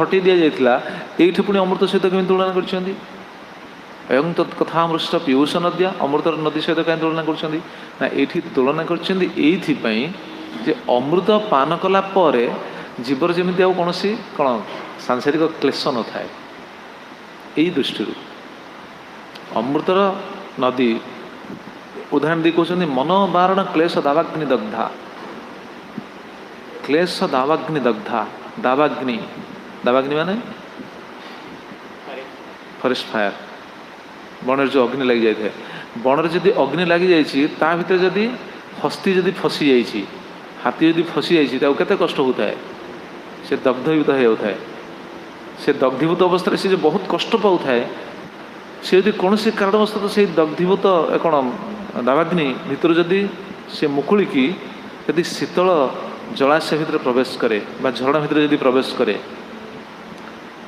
हटई दि जाता ये पुणी अमृत सहित केमी तुलना कर एवं तत्कथामृष्ट पीयूष नद्या अमृतर नदी सहित कहीं तुलना करना ये तुलना कर अमृत पान कला जीवर जमी आ कौन कौन सांसारिक क्लेश न थाए यही दृष्टि अमृतर नदी उदाहरण दी कहते मनोवारण क्लेश दावाग्नि दग्धा क्लेश दावाग्नि दग्धा दावाग्नि दावाग्नि माने फॉरेस्ट फायर बन जो अग्नि लगी जाए बन जदि अग्नि लगी जाए भितर जदि हस्ती जदि फसी जाइए हाथी जदि फसी जाइए केते कष्ट होता है से दग्धीभूत हो जाता है से दग्धीभूत अवस्था से जो बहुत कष्ट पाऊ थाए से यदि कौन सी कारणवश से दग्धीभूत कौन दावाग्नि भितर जदि से मुकुलिकी यदि शीतल जलाशय भितर प्रवेश करे बा झरणा भितर यदि प्रवेश करे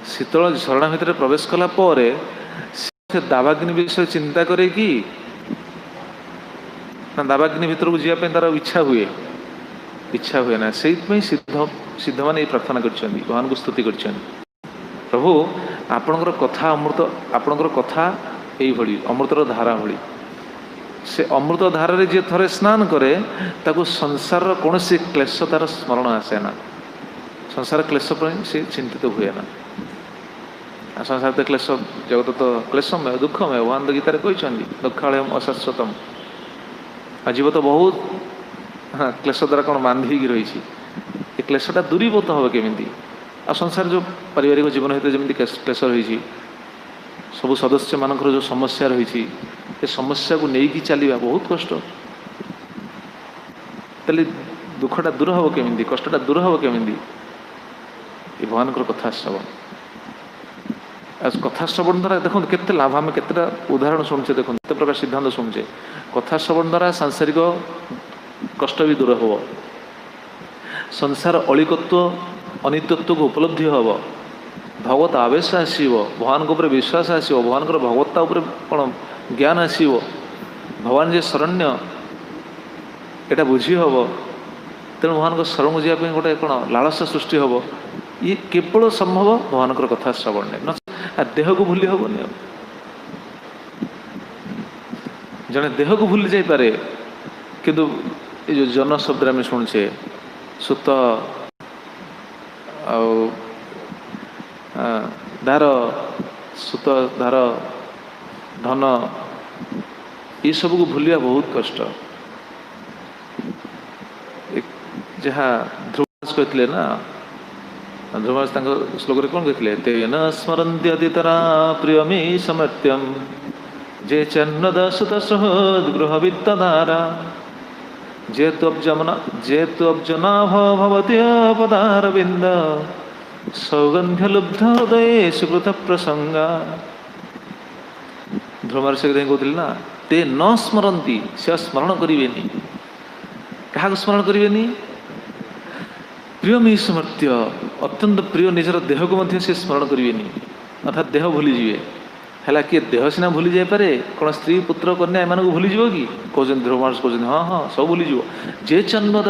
शीतल झरणा भितर प्रवेश कला परे से दावाग्नि विषय चिंता करे कि ना दावाग्नि भितर को जावाई तार इच्छा हुए ना से सिद्ध मैंने प्रार्थना कर भगवान को स्तुति कर प्रभु आपणकर कथा अमृत आपणकर कथा यही अमृतर धारा भली से अमृत धारा जी थे स्नान करे ताको संसार कौन से क्लेश तार स्मरण आसे ना संसार क्लेश पर से चिंतित हुए ना संसार तो क्लेश जगत तो क्लेशमय दुखमय भगवान तो गीतार कहते दुखालयम अशाश्वतम जीव तो बहुत हाँ क्लेश द्वारा कौन बांधिक रही है क्लेशटा दूरीभूत हम केमी आ संसार जो पारिवारिक जीवन सहित जमी क्लेश रही सब सदस्य मान जो समस्या रही समस्या को लेकिन चलवा बहुत कष्ट तेल दुखटा दूर हम केमी कष्टटा दूर हम केमी भगवान कथा श्रवण कथा श्रवण द्वारा देखो केते लाभ आम केतेटा उदाहरण शुणुचे देखो केते प्रकार सिद्धांत शुणुचे कथा श्रवण द्वारा सांसारिक कष्ट भी दूर हो संसार अलिकत्व अनित्यत्व को उपलब्धि हम भगवत आवेश आसो भगवान को विश्वास आसो भगवान भगवत्ता कौन ज्ञान आसो भगवान जे शरण्य यहाँ बुझी हम तेणु भगवान शरण को जावाई गोटे कौन लालसा सृष्टि हम ये केवल संभव भगवान कथा श्रवण न देह को भूली हेनी जड़े देह को भूली जापे किंतु ये जो जन शब्द आम शुणुचे सुत धार सुत धार धन ये सब को भूलिया बहुत कष्ट जहाँ ध्रुव कहते ना ध्रुव श्लोक कौन कहते तेन स्मरन्त्यतितरा प्रियमी समर्त्यम जे चन्नद सुत सहद गृह वित्तधारा जे त्वब्जनाभ भवत्य पदारविंद सौगंध्य लुब्ध हृदय सुकृत प्रसंगा ध्रुव से कहते ना ते न स्मरती से स्मरण करें क्या स्मरण करें प्रियमी समर्थ्य अत्यंत प्रिय निजर देह को मध्य से स्मरण करें अर्थात देह भूलीजे है किए देह सीना भूली जापे कौन स्त्री पुत्र कन्या एम को भूलीज कि कहते ध्रुवमार्स कहते हाँ हाँ सब भूलीज जे चन्मद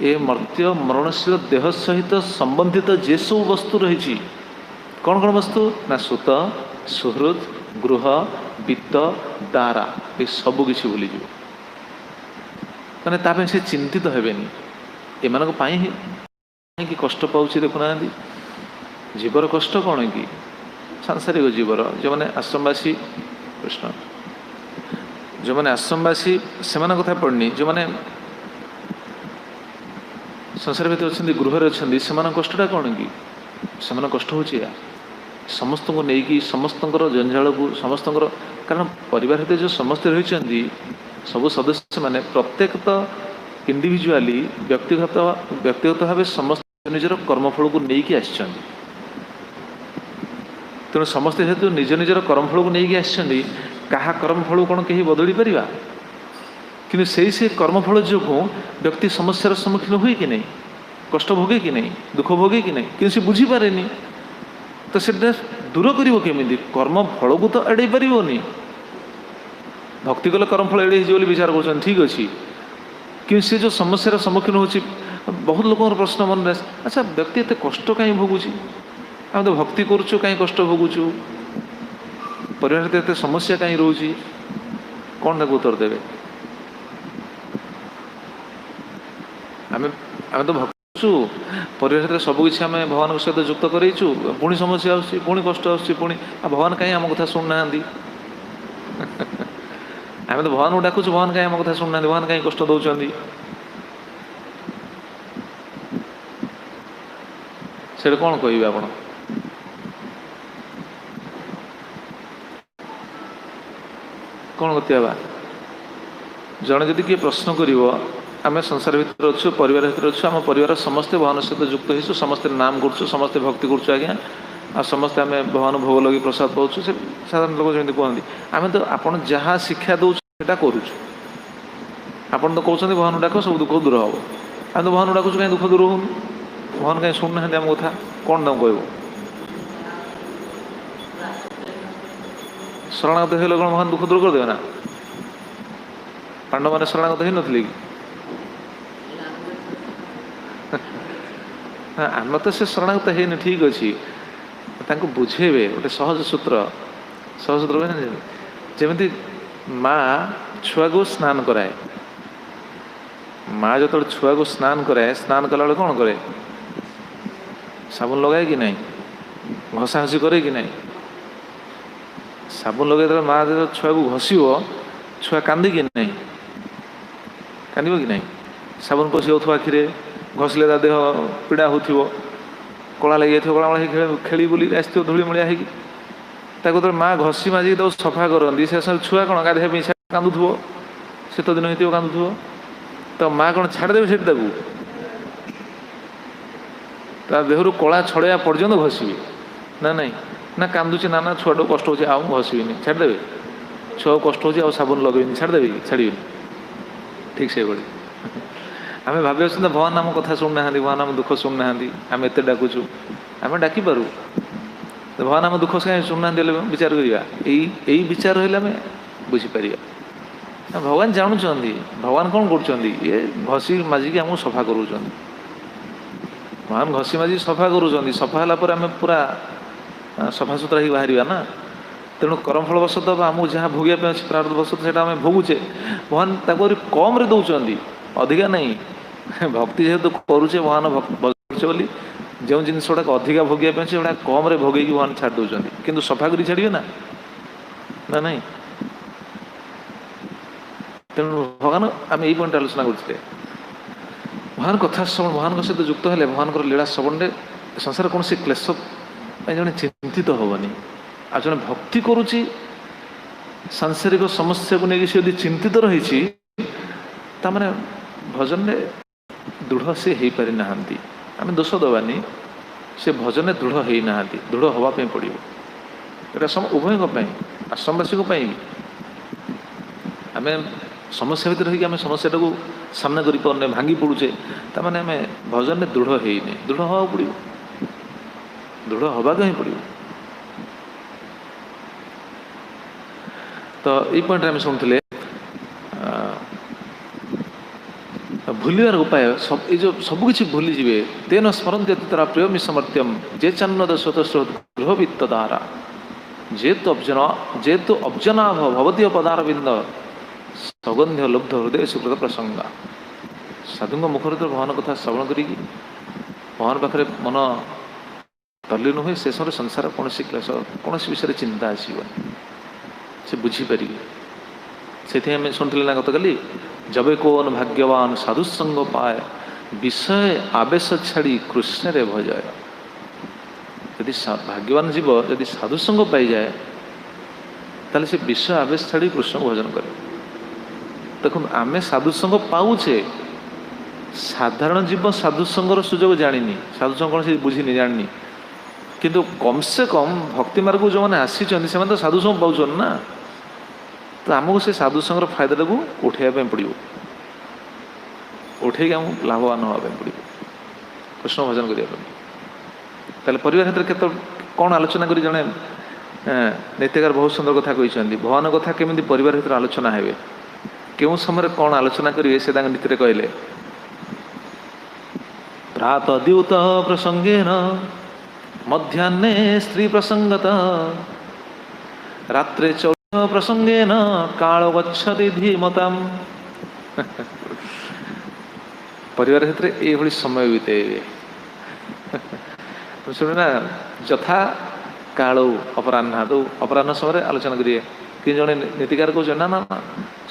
ए मर्त्य मरणशील देह सहित संबंधित जे सब वस्तु रही कौन कौन वस्तु ना सुत सुहृद गृह वित्त दारा ये सब किसी भूलीज मैंने से चिंतित हेनी एम कि कष्ट पाँच देखुना जीवर कष्ट कौन कि सांसारिक जीवर जो मैंने आश्रमवासी कृष्ण जो मैंने आश्रमवासी से कथा पड़नी जो मैंने संसार भितर अच्छा गृह अच्छा से कष्टा कौन कि से कष्ट हो समस्त को लेकिन समस्त जंजाल को समस्त कारण परिवार भितर जो समस्त रही सब सदस्य मैंने प्रत्येक तो इंडिविजुआली व्यक्तिगत भाव समस्त निजर कर्मफल को लेकिन आसछन तेणु समस्ते जेहेतु निज निजर कर्मफल को लेकिन आसछन कहा कर्मफल कौन कहीं बदली पारिबा कि से कर्मफल जो व्यक्ति समस्यार सम्मुखीन हुए कि नहीं कष्ट भोगे कि नहीं दुख भोगे कि नहीं कि बुझीपारे तो से दूर करमी कर्मफल को तो एड़े पारनी भक्ति कले कर्मफल एड़े बोली विचार कर ठीक अच्छे कि सी जो समस्यार सम्मुखीन हो बहुत लोक प्रश्न मन में अच्छा व्यक्ति एत कष्ट कहीं भोगुची आम तो भक्ति करुचु कहीं कष्ट भोगुचु परिवार एत समस्या कहीं रोची कौन ताको उत्तर देवे आम तो भक्तु परिवार सबकि आम भगवान सहित युक्त करेचु पुणी समस्या आसुची पुणी कष्ट आसुची पुणी भगवान कहीं आम कथा शुणुना आम तो भगवान को डाकुचु भगवान कहीं आम कथा शुणुना भगवान कहीं कष्ट दौरान से कौन कहे आप कौन गतिवा जड़े जदि किए प्रश्न कर आम संसार भितर अच्छु परिवार भितर अच्छु आम परिवार समस्ते भगवान सहित युक्त हो समस्ते नाम करुँ समस्ते भक्ति करुँ आज्ञा आ समस्ते आम भगवान भोग लगे प्रसाद पाऊँ से साधारण लोक जमी कहते आम तो आपड़ जहाँ शिक्षा दौर करुँ आपड़ तो कहते भगवान डाक सब दुख दूर हम ଆମେ ତ ଭଗବାନ ଡାକୁଛୁ କାହିଁ ଦୁଃଖ ଦୂର ହଉନି, ଭଗବାନ କାହିଁ ଶୁଣୁନାହାନ୍ତି ଆମ କଥା, କ'ଣ ତାଙ୍କୁ କହିବୁ? ଶରଣାଗତ ହେଇଗଲେ କ'ଣ ଭଗବାନ ଦୁଃଖ ଦୂର କରିଦେବେ ନା? ପାଣ୍ଡବମାନେ ଶରଣାଗତ ହେଇନଥିଲେ କି? ଆମେ ତ ସେ ଶରଣାଗତ ହେଇନି, ଠିକ୍ ଅଛି, ତାଙ୍କୁ ବୁଝେଇବେ ଗୋଟେ ସହଜ ସୂତ୍ର ଯେମିତି ମା ଛୁଆକୁ ସ୍ନାନ କରାଏ। ମା ଯେତେବେଳେ ଛୁଆକୁ ସ୍ନାନ କରାଏ, ସ୍ନାନ କଲାବେଳେ କ'ଣ କରେ? ସାବୁନ ଲଗାଏ କି ନାହିଁ? ଘଷା ଘଷି କରେ କି ନାହିଁ? ସାବୁନ ଲଗାଇ ଦେଲେ ମା ଯେତେବେଳେ ଛୁଆକୁ ଘଷିବ, ଛୁଆ କାନ୍ଦେ କି ନାହିଁ? କାନ୍ଦିବ କି ନାହିଁ? ସାବୁନ ପଶି ଯାଉଥିବ ଆଖିରେ, ଘଷିଲେ ତା ଦେହ ପୀଡ଼ା ହେଉଥିବ, କଳା ଲାଗିଯାଇଥିବ, କଳା ମଳା ହେଇକି ଖେଳି ବୁଲି ଆସିଥିବ ଧୂଳିମଳିଆ ହେଇକି, ତାକୁ ଯେତେବେଳେ ମା ଘଷି ମାଜିକି ତାକୁ ସଫା କରନ୍ତି, ସେ ସମୟରେ ଛୁଆ କ'ଣ ଗାଧୋଇବା ପାଇଁ କାନ୍ଦୁଥିବ, ଶୀତ ଦିନ ହେଇଥିବ କାନ୍ଦୁଥିବ, ତ ମା କ'ଣ ଛାଡ଼ିଦେବେ ସେଠି ତାକୁ? ତା ଦେହରୁ କଳା ଛଡ଼େଇବା ପର୍ଯ୍ୟନ୍ତ ଘଷିବେ ନା ନାହିଁ? ନା କାନ୍ଦୁଛି ନା ଛୁଆଟାକୁ କଷ୍ଟ ହେଉଛି ଆଉ ମୁଁ ଘଷିବିନି, ଛାଡ଼ିଦେବେ? ଛୁଆକୁ କଷ୍ଟ ହେଉଛି ଆଉ ସାବୁନ ଲଗେଇବିନି, ଛାଡ଼ିଦେବେ କି? ଛାଡ଼ିବେନି। ଠିକ୍ ସେଇଭଳି ଆମେ ଭାବି ଅଛନ୍ତି ଭଗବାନ ଆମ କଥା ଶୁଣୁନାହାନ୍ତି, ଭଗବାନ ଆମ ଦୁଃଖ ଶୁଣୁନାହାନ୍ତି, ଆମେ ଏତେ ଡାକୁଛୁ, ଆମେ ଡାକିପାରୁ, ଭଗବାନ ଆମ ଦୁଃଖ କାହିଁ ଶୁଣୁନାହାନ୍ତି ହେଲେ ବିଚାର କରିବା। ଏଇ ବିଚାର ହେଲେ ଆମେ ବୁଝିପାରିବା ଭଗବାନ ଜାଣୁଛନ୍ତି ଭଗବାନ କ'ଣ କରୁଛନ୍ତି। ଇଏ ଘଷି ମାଜିକି ଆମକୁ ସଫା କରୁଛନ୍ତି, ଭଗବାନ ଘଷି ମାଜିକି ସଫା କରୁଛନ୍ତି। ସଫା ହେଲା ପରେ ଆମେ ପୁରା ସଫାସୁତୁରା ହେଇକି ବାହାରିବା ନା। ତେଣୁ କର୍ମଫଳ ବଶତଃ ବା ଆମକୁ ଯାହା ଭୋଗିବା ପାଇଁ ଅଛି ପ୍ରାରବ୍ଧ ବଶତଃ ସେଇଟା ଆମେ ଭୋଗୁଛେ। ଭଗବାନ ତାକୁ କମ୍ରେ ଦେଉଛନ୍ତି, ଅଧିକା ନାହିଁ। ଭକ୍ତି ଯେହେତୁ କରୁଛେ, ଭଗବାନ କରୁଛେ ବୋଲି ଯେଉଁ ଜିନିଷ ଗୁଡ଼ାକ ଅଧିକା ଭୋଗିବା ପାଇଁ ଅଛି ସେଗୁଡ଼ା କମ୍ରେ ଭୋଗେଇକି ଭଗବାନ ଛାଡ଼ି ଦେଉଛନ୍ତି, କିନ୍ତୁ ସଫା କରି ଛାଡ଼ିବେ ନା ନାହିଁ? ତେଣୁ ଭଗବାନ ଆମେ ଏଇ ପଏଣ୍ଟ ଆଲୋଚନା କରୁଥିଲେ। ଭଗବାନ କଥା ଶ୍ରବଣ, ଭଗବାନଙ୍କ ସହିତ ଯୁକ୍ତ ହେଲେ ଭଗବାନଙ୍କର ଲୀଳା ଶ୍ରବଣରେ ସଂସାରରେ କୌଣସି କ୍ଲେଶ ପାଇଁ ଜଣେ ଚିନ୍ତିତ ହେବନି। ଆଉ ଜଣେ ଭକ୍ତି କରୁଛି, ସାଂସାରିକ ସମସ୍ୟାକୁ ନେଇକି ସେ ଯଦି ଚିନ୍ତିତ ରହିଛି, ତାମାନେ ଭଜନରେ ଦୃଢ଼ ସେ ହେଇପାରି ନାହାନ୍ତି। ଆମେ ଦୋଷ ଦେବାନି, ସେ ଭଜନରେ ଦୃଢ଼ ହେଇନାହାନ୍ତି, ଦୃଢ଼ ହେବା ପାଇଁ ପଡ଼ିବ। ଏଇଟା ଉଭୟଙ୍କ ପାଇଁ, ଆଶ୍ରମବାସୀଙ୍କ ପାଇଁ ବି। ଆମେ ସମସ୍ୟା ଭିତରେ ରହିକି ଆମେ ସମସ୍ୟାଟାକୁ ସାମ୍ନା କରିପାରୁନେ, ଭାଙ୍ଗି ପଡ଼ୁଛେ, ତାମାନେ ଆମେ ଭଜନରେ ଦୃଢ଼ ହେଇନେ। ଦୃଢ଼ ହେବାକୁ ପଡ଼ିବ, ଦୃଢ଼ ହେବାକୁ ହିଁ ପଡ଼ିବ। ତ ଏଇ ପଏଣ୍ଟରେ ଆମେ ଶୁଣୁଥିଲେ ଭୁଲିବାର ଉପାୟ, ଏଇ ଯେଉଁ ସବୁକିଛି ଭୁଲିଯିବେ। ତେନ ସ୍ମରନ୍ତି ତରା ପ୍ରିୟମି ସମର୍ଥ୍ୟମ୍ ଯେ ଚାନ୍ନଦ ସ୍ୱତଃ ଗୃହବିତ୍ତ ଦ୍ୱାରା ଯେହେତୁ ଅବ୍ଜନାଭ ଭବତୀୟ ପଦାରବିନ୍ଦ ସୌଗନ୍ଧ୍ୟ ଲୁବ୍ଧ ହୃଦୟ ସୁକୃତ ପ୍ରସଙ୍ଗ। ସାଧୁଙ୍କ ମୁଖରେ ତ ଭଗବାନ କଥା ଶ୍ରବଣ କରିକି ଭଗବାନ ପାଖରେ ମନ ତଲ୍ଲୀନ ହୁଏ, ସେ ସମୟରେ ସଂସାର କୌଣସି କ୍ଲେଶ, କୌଣସି ବିଷୟରେ ଚିନ୍ତା ଆସିବନି, ସେ ବୁଝିପାରିବେ। ସେଥିପାଇଁ ଆମେ ଶୁଣିଥିଲେ ନା ଗତକାଲି, ଯବେ କୋନ ଭାଗ୍ୟବାନ ସାଧୁସଙ୍ଗ ପାଏ ବିଷୟ ଆବେଶ ଛାଡ଼ି କୃଷ୍ଣରେ ଭଜୟ। ଯଦି ଭାଗ୍ୟବାନ ଜୀବ ଯଦି ସାଧୁସଙ୍ଗ ପାଇଯାଏ, ତାହେଲେ ସେ ବିଷୟ ଆବେଶ ଛାଡ଼ି କୃଷ୍ଣଙ୍କୁ ଭଜନ କରେ। ଦେଖନ୍ତୁ ଆମେ ସାଧୁସଙ୍ଗ ପାଉଛେ, ସାଧାରଣ ଜୀବ ସାଧୁସଙ୍ଗର ସୁଯୋଗ ଜାଣିନି, ସାଧୁସଙ୍ଗ କ'ଣ ସେ ବୁଝିନି, ଜାଣିନି। କିନ୍ତୁ କମ୍ ସେ କମ୍ ଭକ୍ତି ମାର୍ଗକୁ ଯେଉଁମାନେ ଆସିଛନ୍ତି ସେମାନେ ତ ସାଧୁସଙ୍ଗ ପାଉଛନ୍ତି ନା। ତ ଆମକୁ ସେ ସାଧୁସଙ୍ଗର ଫାଇଦାଟାକୁ ଉଠାଇବା ପାଇଁ ପଡ଼ିବ, ଉଠେଇକି ଆମକୁ ଲାଭବାନ ହେବା ପାଇଁ ପଡ଼ିବ, କୃଷ୍ଣ ଭଜନ କରିବା ପାଇଁ। ତାହେଲେ ପରିବାର କ୍ଷେତ୍ରରେ କ'ଣ ଆଲୋଚନା କରି ଜଣେ ନୀତିକାର ବହୁତ ସୁନ୍ଦର କଥା କହିଛନ୍ତି। ଭଗବାନ କଥା କେମିତି ପରିବାର ଭିତରେ ଆଲୋଚନା ହେବେ, କେଉଁ ସମୟରେ କ'ଣ ଆଲୋଚନା କରିବେ, ସେ ତାଙ୍କ ନୀତିରେ କହିଲେ। ପ୍ରାତଃ ଦ୍ୟୁତ ପ୍ରସଙ୍ଗେନ ମଧ୍ୟାହ୍ନେ ସ୍ତ୍ରୀ ପ୍ରସଙ୍ଗତ ରାତ୍ରେ ଚୌଥ ପ୍ରସଙ୍ଗେନ କାଳ ଗଚ୍ଛତି ଧୀମତାମ୍। ପରିବାର କ୍ଷେତ୍ରରେ ଏଇଭଳି ସମୟ ବିତେଇବେ। ଶୁଣେ ନା, ଯଥା କାଳୁ ଅପରାହ୍ନ ଅପରାହ୍ନ ସମୟରେ ଆଲୋଚନା କରିବେ। କି ଜଣେ ନୀତିକାର କହୁଛନ୍ତି ନା ନା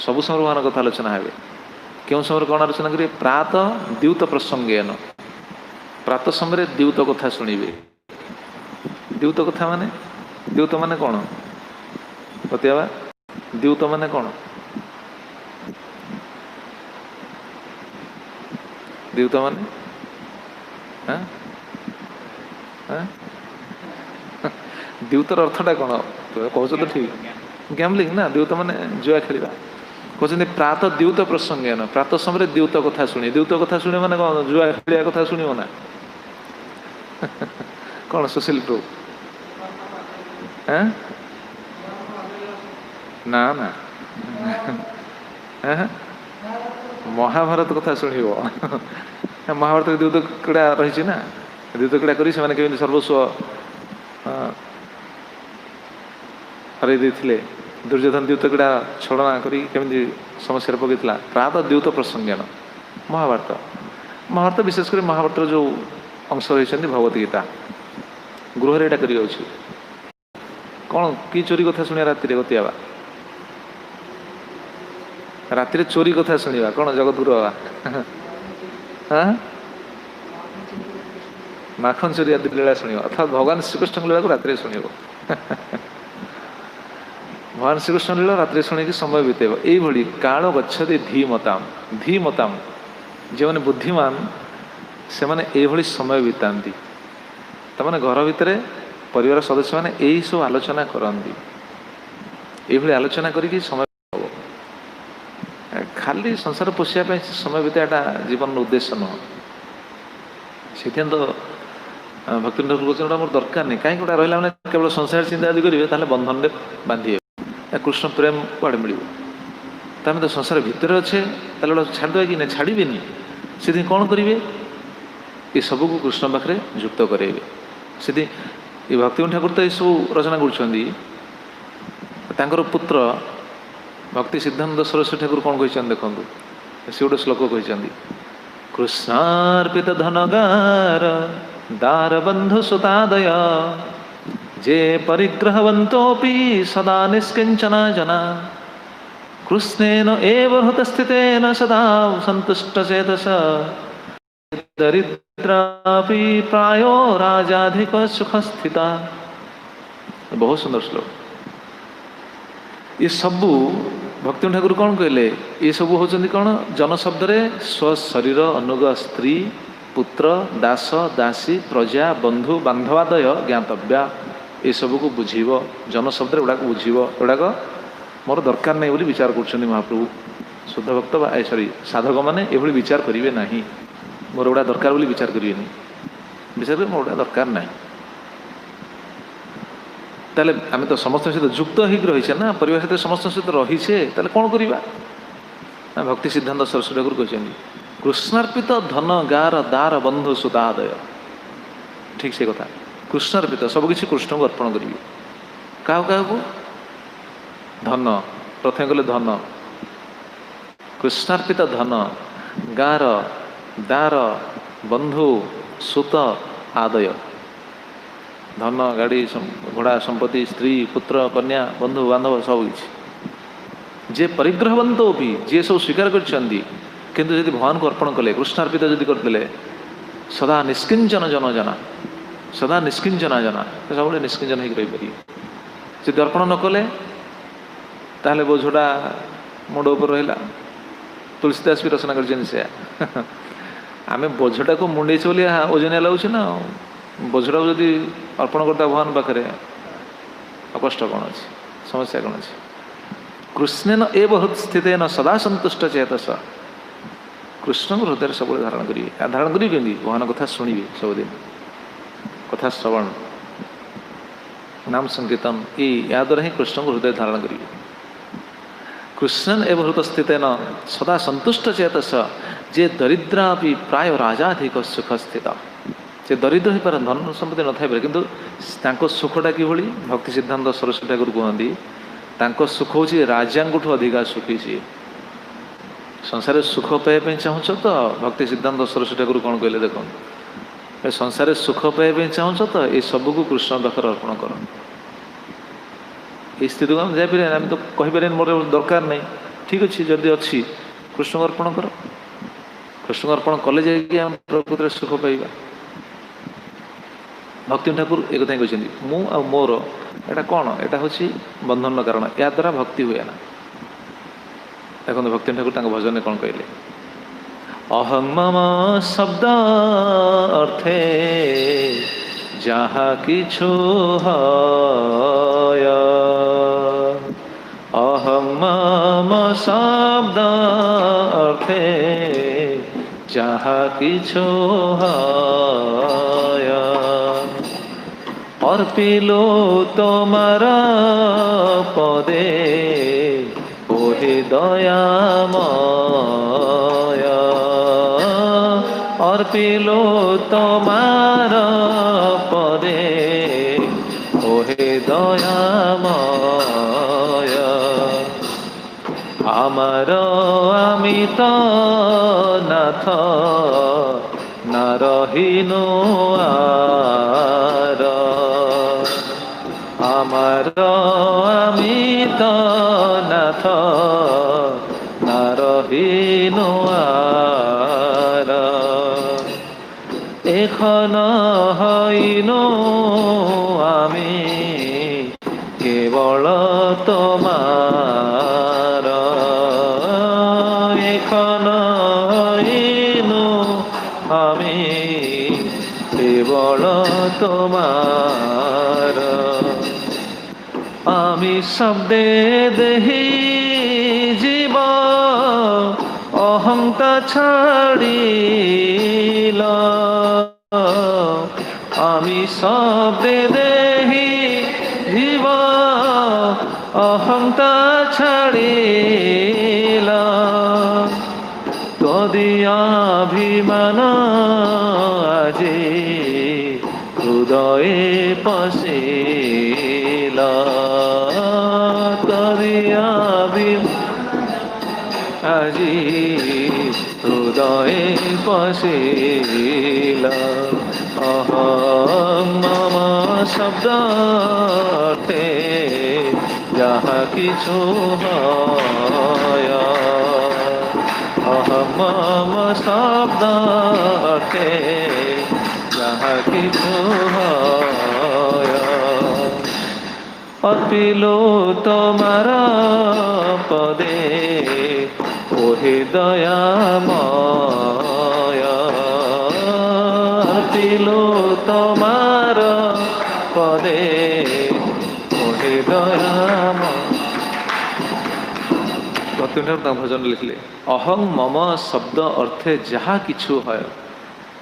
ସବୁ ସମୟରେ ଭଗବାନ କଥା ଆଲୋଚନା ହେବେ। କେଉଁ ସମୟରେ କ'ଣ ଆଲୋଚନା କରିବେ? ପ୍ରାତଃ ଦ୍ୟୁତ ପ୍ରସଙ୍ଗେନ, ପ୍ରାତ ସମୟରେ ଦ୍ୟୁତ କଥା ଶୁଣିବେ। ଦ୍ୟୁତ କଥା ମାନେ, ଦ୍ୟୁତ ମାନେ କ'ଣ? ବତେଇବା, ଦ୍ୟୁତ ମାନେ କ'ଣ? ଦ୍ୟୁତ ମାନେ ଦ୍ୟୁତର ଅର୍ଥଟା କ'ଣ? କହୁଛ ତ ଠିକ୍, ଗ୍ୟାମ୍ବଲିଂ ନା। ଦ୍ୟୁତ ମାନେ ଜୁଆ ଖେଳିବା। कहते प्रात द्यूत प्रसंज्ञान प्रात समय द्यूत कथा शुणी द्यूत कथा शुणे मैंने कौन जुआ खेलिया कथा शुणव ना कौन सुशील प्रभु ना ना महाभारत कथा शुणव महाभारत द्यूत क्रीड़ा रही ना द्यूत क्रीड़ा कर सर्वस्व हर दुर्योधन द्यूत क्रीड़ा छलना करी समस्या पकई प्रात द्यूत प्रसंज्ञान महाभारत महाभारत विशेष कर महाभारत जो अंश रही भगवत गीता गृह यहाँ कर कौन कि चोरी कथा शुणा राति गतिवा राति चोरी कथा शुणा कौन जगत गुरु बाबा हाँ माखन चोरी आदि लीला शुण अर्थात भगवान श्रीकृष्ण लीला को राति शुण भगवान श्रीकृष्ण लीला राति शुणी समय बीतेब यही काल गच्छति धीमताम जो मैंने बुद्धिमान से मैंने यही समय बीताती तमाने घर भितर परिवार सदस्य मैंने यही सब आलोचना करती ये आलोचना करके समय खाली संसार पोषापी समय बीताटा जीवन उद्देश्य नुह से तो भक्ति ठाकुर मोर दरकार नहीं कहीं गोटा रहा मैंने केवल संसार चिंता यदि करेंगे बंधन में बांधे कृष्ण प्रेम कड़े मिल तमें तो संसार भितर अच्छे छाड़दे कि नहीं छाड़बेनि से कौन करेंगे ये सबको कृष्ण पाखे युक्त करेंगे से भक्ति ठाकुर तो सब रचना कर पुत्र भक्ति सिद्धांत सरस्वती ठाकुर कौन कहते देखो से गोटे श्लोक कहते कृष्णार्पित धनगार दार बंधु सुतादय जे परिग्रहवन्तोऽपि सदा निष्किंचना जना कृष्णेन एव हृतस्थितेन सदा सन्तुष्टचेतस दरिद्रापि प्रायो राजाधिक सुखस्थिता। बहुत सुंदर श्लोक। ये सबू भक्ति ठाकुर कौन कहले ये सबू होचंदी कौन जन शब्द रे स्व शरीर अनुग स्त्री पुत्र दास दासी प्रजा बंधु बांधवादय ज्ञातव्या ये सब को बुझीब जन शब्द गुड़ाक बुझीब गुड़ाक मोर दरकार नहीं बोली विचार कर महाप्रभु शुद्ध भक्त सॉरी साधक मैंने ये विचार करेंगे ना मोर गुड़ा दरकार बोली विचार करेंगे विचार कर मोर गुड़ा दरकार ना ताले आम तो समस्त सहित युक्त हो रही ना परिवार सहित समस्त सहित रहीचे ताले कौन करवा भक्ति सिद्धांत सरस्वती ठाकुर कहते कृष्णार्पित धन गार दार बंधु सुतादय ठीक से कथा कृष्णार्पित सबकि कृष्ण को अर्पण करेंगे क्या धन प्रथम कले धन कृष्णार्पित धन गार दार बंधु सुत आदय धन गाड़ी घोड़ा संपत्ति स्त्री पुत्र कन्या बंधु बांधव सब किसी जे परिग्रहवंतो भी जी सब स्वीकार करछंदी किंतु यदि भगवान को अर्पण कले कृष्णार्पित यदि करते सदा निष्किंचन जन जना सदा निष्किंचना जना सब निष्किंचन हो रही जब अर्पण न कले ताहले बोझटा मुंड उपर रहा तुलसीदास भी रचना कर आम बोझटा को मुंडे बोली ओजनिया लगुच ना बोझटा को जदि अर्पण करता भगवान पाखे कष्ट कौन अच्छे समस्या कौन अच्छे कृष्णेन एव हृत्स्थितेन सदा संतुष्ट चेतस कृष्ण को हृदय सब धारण करेंगे धारण करेंगे भगवान कथा शुणवे सबुदिन कथा श्रवण नाम संकीर्तन या द्वारा ही कृष्ण को हृदय धारण करेंगे कृष्णन एवं हृतस्थितेन सदा संतुष्ट चेतस जे दरिद्रा भी प्राय राजाधिक सुख स्थित से दरिद्र हो पारे धन संपत्ति न था कि सुखटा कि भक्ति सिद्धांत सरस्वती ठाकुर कहती सुख हूँ राजाठू अधिका सुखी सी संसार सुख पाइबा चाहूच तो भक्ति सिद्धांत सरस्वती ठाकुर कौन कहले देख संसार सुख पाइबा चाहूच तो ये सबको कृष्ण पाखे अर्पण कर ये स्थिति को आम जापर आम तो कहीपर मोर दरकार नहीं ठीक अच्छे जदि अच्छी कृष्ण को अर्पण कर कृष्ण को अर्पण कले जा प्रकृति सुख पाइबा भक्ति ठाकुर एक कथा कहते मु आ मोर एटा कौन एटा हूँ बंधन कारण या द्वारा भक्ति हुए ना देखो भक्ति ठाकुर भजन कौन कहले अहं मम शब्द अर्थे जहाँ किछु हय अहं मम শব্দ অর্থে যাহা কিছু হয় অর্পিল তোমার পদে ওহে দয়াময় অর্পিল তোমার পদে ওহে দয়াময় আমার আমি তো নাথ না রহিনু আর আমার আমি তো নাথ না রহিনু আর এখন হইনু আমি কেবল তোমার এখন হইনু আমি কেবল তোমার আমি শব্দে দেহি জীব অহংতা ছাড়িল আমি শব্দে দেহি জীব অহংতা ছাড়িল তদিয়াভিমান আজি হৃদয়ে পশিল আজি হৃদয়ে পশিল অহং মম শব্দতে যাহা কিছু হয় অহং মম শব্দতে যাহা কিছু হয় অর্পিল তোমার পদে ওহে দয়াময় অর্পিল তোমার পদে ওহে দয়াময় ভজন লিখলে অহং মম শব্দ অর্থে যাহা কিছু হয়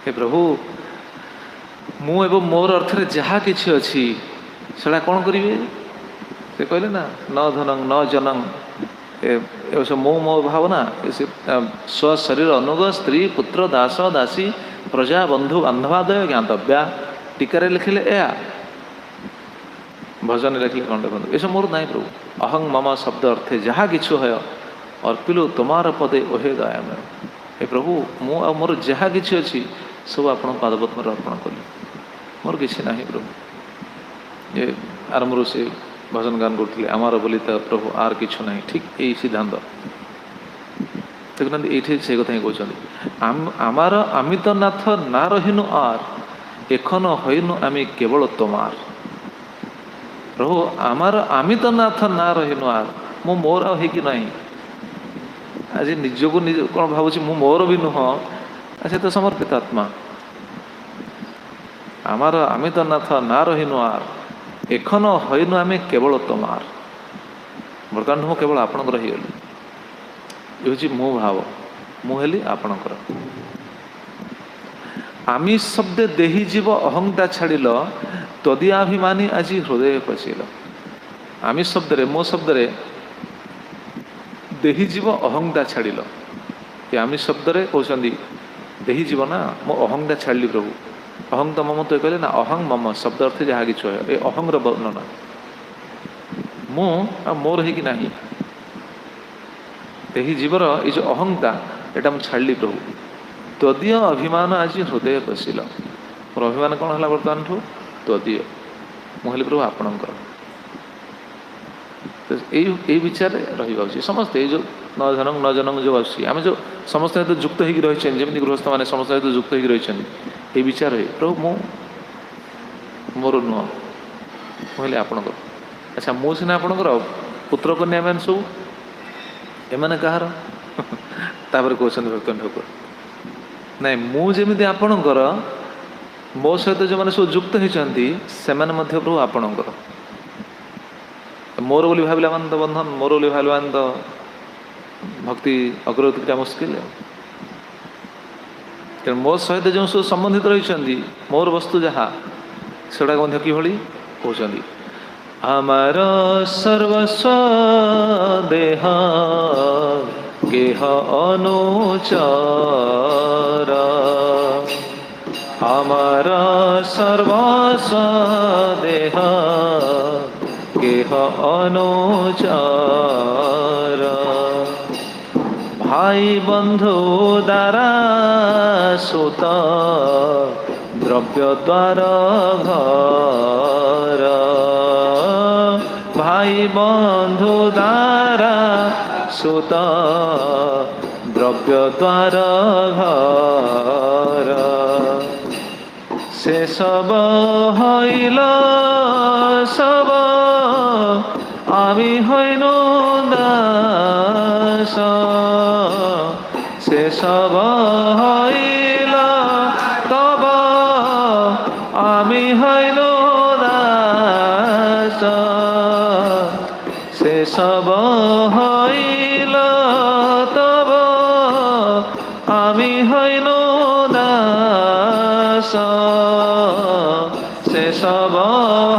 হে প্রভু ମୁଁ ଏବଂ ମୋର ଅର୍ଥରେ ଯାହା କିଛି ଅଛି ସେଟା କ'ଣ କରିବେ ସେ କହିଲେ ନା ନ ଧନଂ ନ ଜନଂ ଏ ସବୁ ମୋ ଭାବନା ସେ ସ୍ୱ ଶରୀର ଅନୁଗ ସ୍ତ୍ରୀ ପୁତ୍ର ଦାସ ଦାସୀ ପ୍ରଜା ବନ୍ଧୁ ବାନ୍ଧବାଦୟ ଜ୍ଞାତବ୍ୟା ଟୀକାରେ ଲେଖିଲେ ଏହା ଭଜନରେ ଲେଖିଲେ କ'ଣ ଦେଖନ୍ତୁ ଏସବୁ ମୋର ନାହିଁ ପ୍ରଭୁ ଅହଂ ମମ ଶବ୍ଦ ଅର୍ଥେ ଯାହା କିଛି ହୟ ଅର୍ପିଲୁ ତୁମାର ପଦେ ଓହେ ଦୟାମୟ ହେ ପ୍ରଭୁ ମୁଁ ଆଉ ମୋର ଯାହା କିଛି ଅଛି ସବୁ ଆପଣଙ୍କ ପାଦପଦ୍ମରେ ଅର୍ପଣ କଲି ମୋର କିଛି ନାହିଁ ପ୍ରଭୁ ଏ ଆରମ୍ଭରୁ ସେ ଭଜନ ଗାନ କରୁଥିଲେ ଆମର ବୋଲି ତ ପ୍ରଭୁ ଆର କିଛି ନାହିଁ ଠିକ୍ ଏଇ ସିଦ୍ଧାନ୍ତ ଦେଖୁନାହାନ୍ତି ଏଇଠି ସେ କଥା ହିଁ କହୁଛନ୍ତି ଆମର আমি ତ ନାଥ ନା ରହିନୁ ଆର এখন হইনু আমি কেবল তোমার প্রভু আমার আমি ତ ନାଥ ନା ରହିନୁ ଆର ମୁଁ ମୋର ଆଉ ହେଇକି ନାହିଁ ଆଜି ନିଜକୁ ନିଜ କ'ଣ ଭାବୁଛି ମୁଁ ମୋର ବି ନୁହଁ ସେ ତ ସମର୍ପିତ ଆତ୍ମା আমার আমি তো নাথ না রহিনু আর এখন হইনু আমি কেবল তোমার ବର୍ତ୍ତମାନ ମୁଁ କେବଳ ଆପଣଙ୍କର ହେଇଗଲି ଏ ହେଉଛି ମୁଁ ଭାବ ମୁଁ ହେଲି ଆପଣଙ୍କର আমি শব্দে দেহি জীব অহংটা ছাড়িল তদিয়াভিমানী আজি হৃদয়ে পশিল আমি শব্দরে ମୋ ଶବ୍ଦରେ ଦେହି ଜୀବ ଅହଂଟା ଛାଡ଼ିଲ କି ଆମେ ଶବ୍ଦରେ କହୁଛନ୍ତି ଦେହି ଜୀବ ନା ମୁଁ ଅହଂଟା ଛାଡ଼ିଲି ପ୍ରଭୁ ଅହଂ ତ ମମ ତ କହିଲେ ନା ଅହଂ ମମ ଶବ୍ଦ ଅର୍ଥ ଯାହା କିଛି ହୁଏ ଏ ଅହଂର ବର୍ଣ୍ଣନା ମୁଁ ଆଉ ମୋର ହେଇକି ନାହିଁ ଦେହି ଜୀବର ଏଇ ଯେଉଁ ଅହଂଟା ଏଇଟା ମୁଁ ଛାଡ଼ିଲି ପ୍ରଭୁ ତଦୀୟ ଅଭିମାନ ଆଜି ହୃଦୟ ପଶିଲ ମୋର ଅଭିମାନ କ'ଣ ହେଲା ବର୍ତ୍ତମାନଠୁ ତଦୀୟ ମୁଁ ହେଲି ପ୍ରଭୁ ଆପଣଙ୍କର এই বিচারে ରହିବା ଉଚିତ ସମସ୍ତେ ଏଇ ଯେଉଁ ନ ଜନଂ ଯେଉଁ ଆସୁଛି ଆମେ ଯେଉଁ ସମସ୍ତେ ସହିତ ଯୁକ୍ତ ହେଇକି ରହିଛନ୍ତି ଯେମିତି ଗୃହସ୍ଥମାନେ ସମସ୍ତେ ସହିତ ଯୁକ୍ତ ହେଇକି ରହିଛନ୍ତି ଏଇ ବିଚାର ହୁଏ ପ୍ରଭୁ ମୁଁ ମୋର ନୁହଁ ମୁଁ ହେଲି ଆପଣଙ୍କର ଆଚ୍ଛା ମୁଁ ସିନା ଆପଣଙ୍କର ପୁତ୍ର କନ୍ୟା ଏମାନେ ସବୁ ଏମାନେ କାହାର ତାପରେ କହୁଛନ୍ତି ଭକ୍ତ ଠାକୁର ନାଇଁ ମୁଁ ଯେମିତି ଆପଣଙ୍କର ମୋ ସହିତ ଯେଉଁମାନେ ସବୁ ଯୁକ୍ତ ହେଇଛନ୍ତି ସେମାନେ ମଧ୍ୟ ପ୍ରଭୁ ଆପଣଙ୍କର ମୋର ବୋଲି ଭାବିଲା ମାନେ ତ ବନ୍ଧନ ମୋର ବୋଲି ଭାବିଲା ମାନେ ତ भक्ति अग्रगतिटा मुस्किल है। तेणु मो सहित जो सब संबंधित रही मोर वस्तु जहाँ सेटा मध्य किभली कहते आमार सर्वस्व देह गेह अनुचर आमार सर्वस्व देह गेह अनुचर भाई बंधु द्वारा सुत द्रव्य द्वारा घर भाई बंधु द्वारा सुत द्रव्य द्वारा घर से सब हईल सब आमी हईन दास से सब हईल तब आमी हईन दास से सब हईल तब आमी हईन दास से सब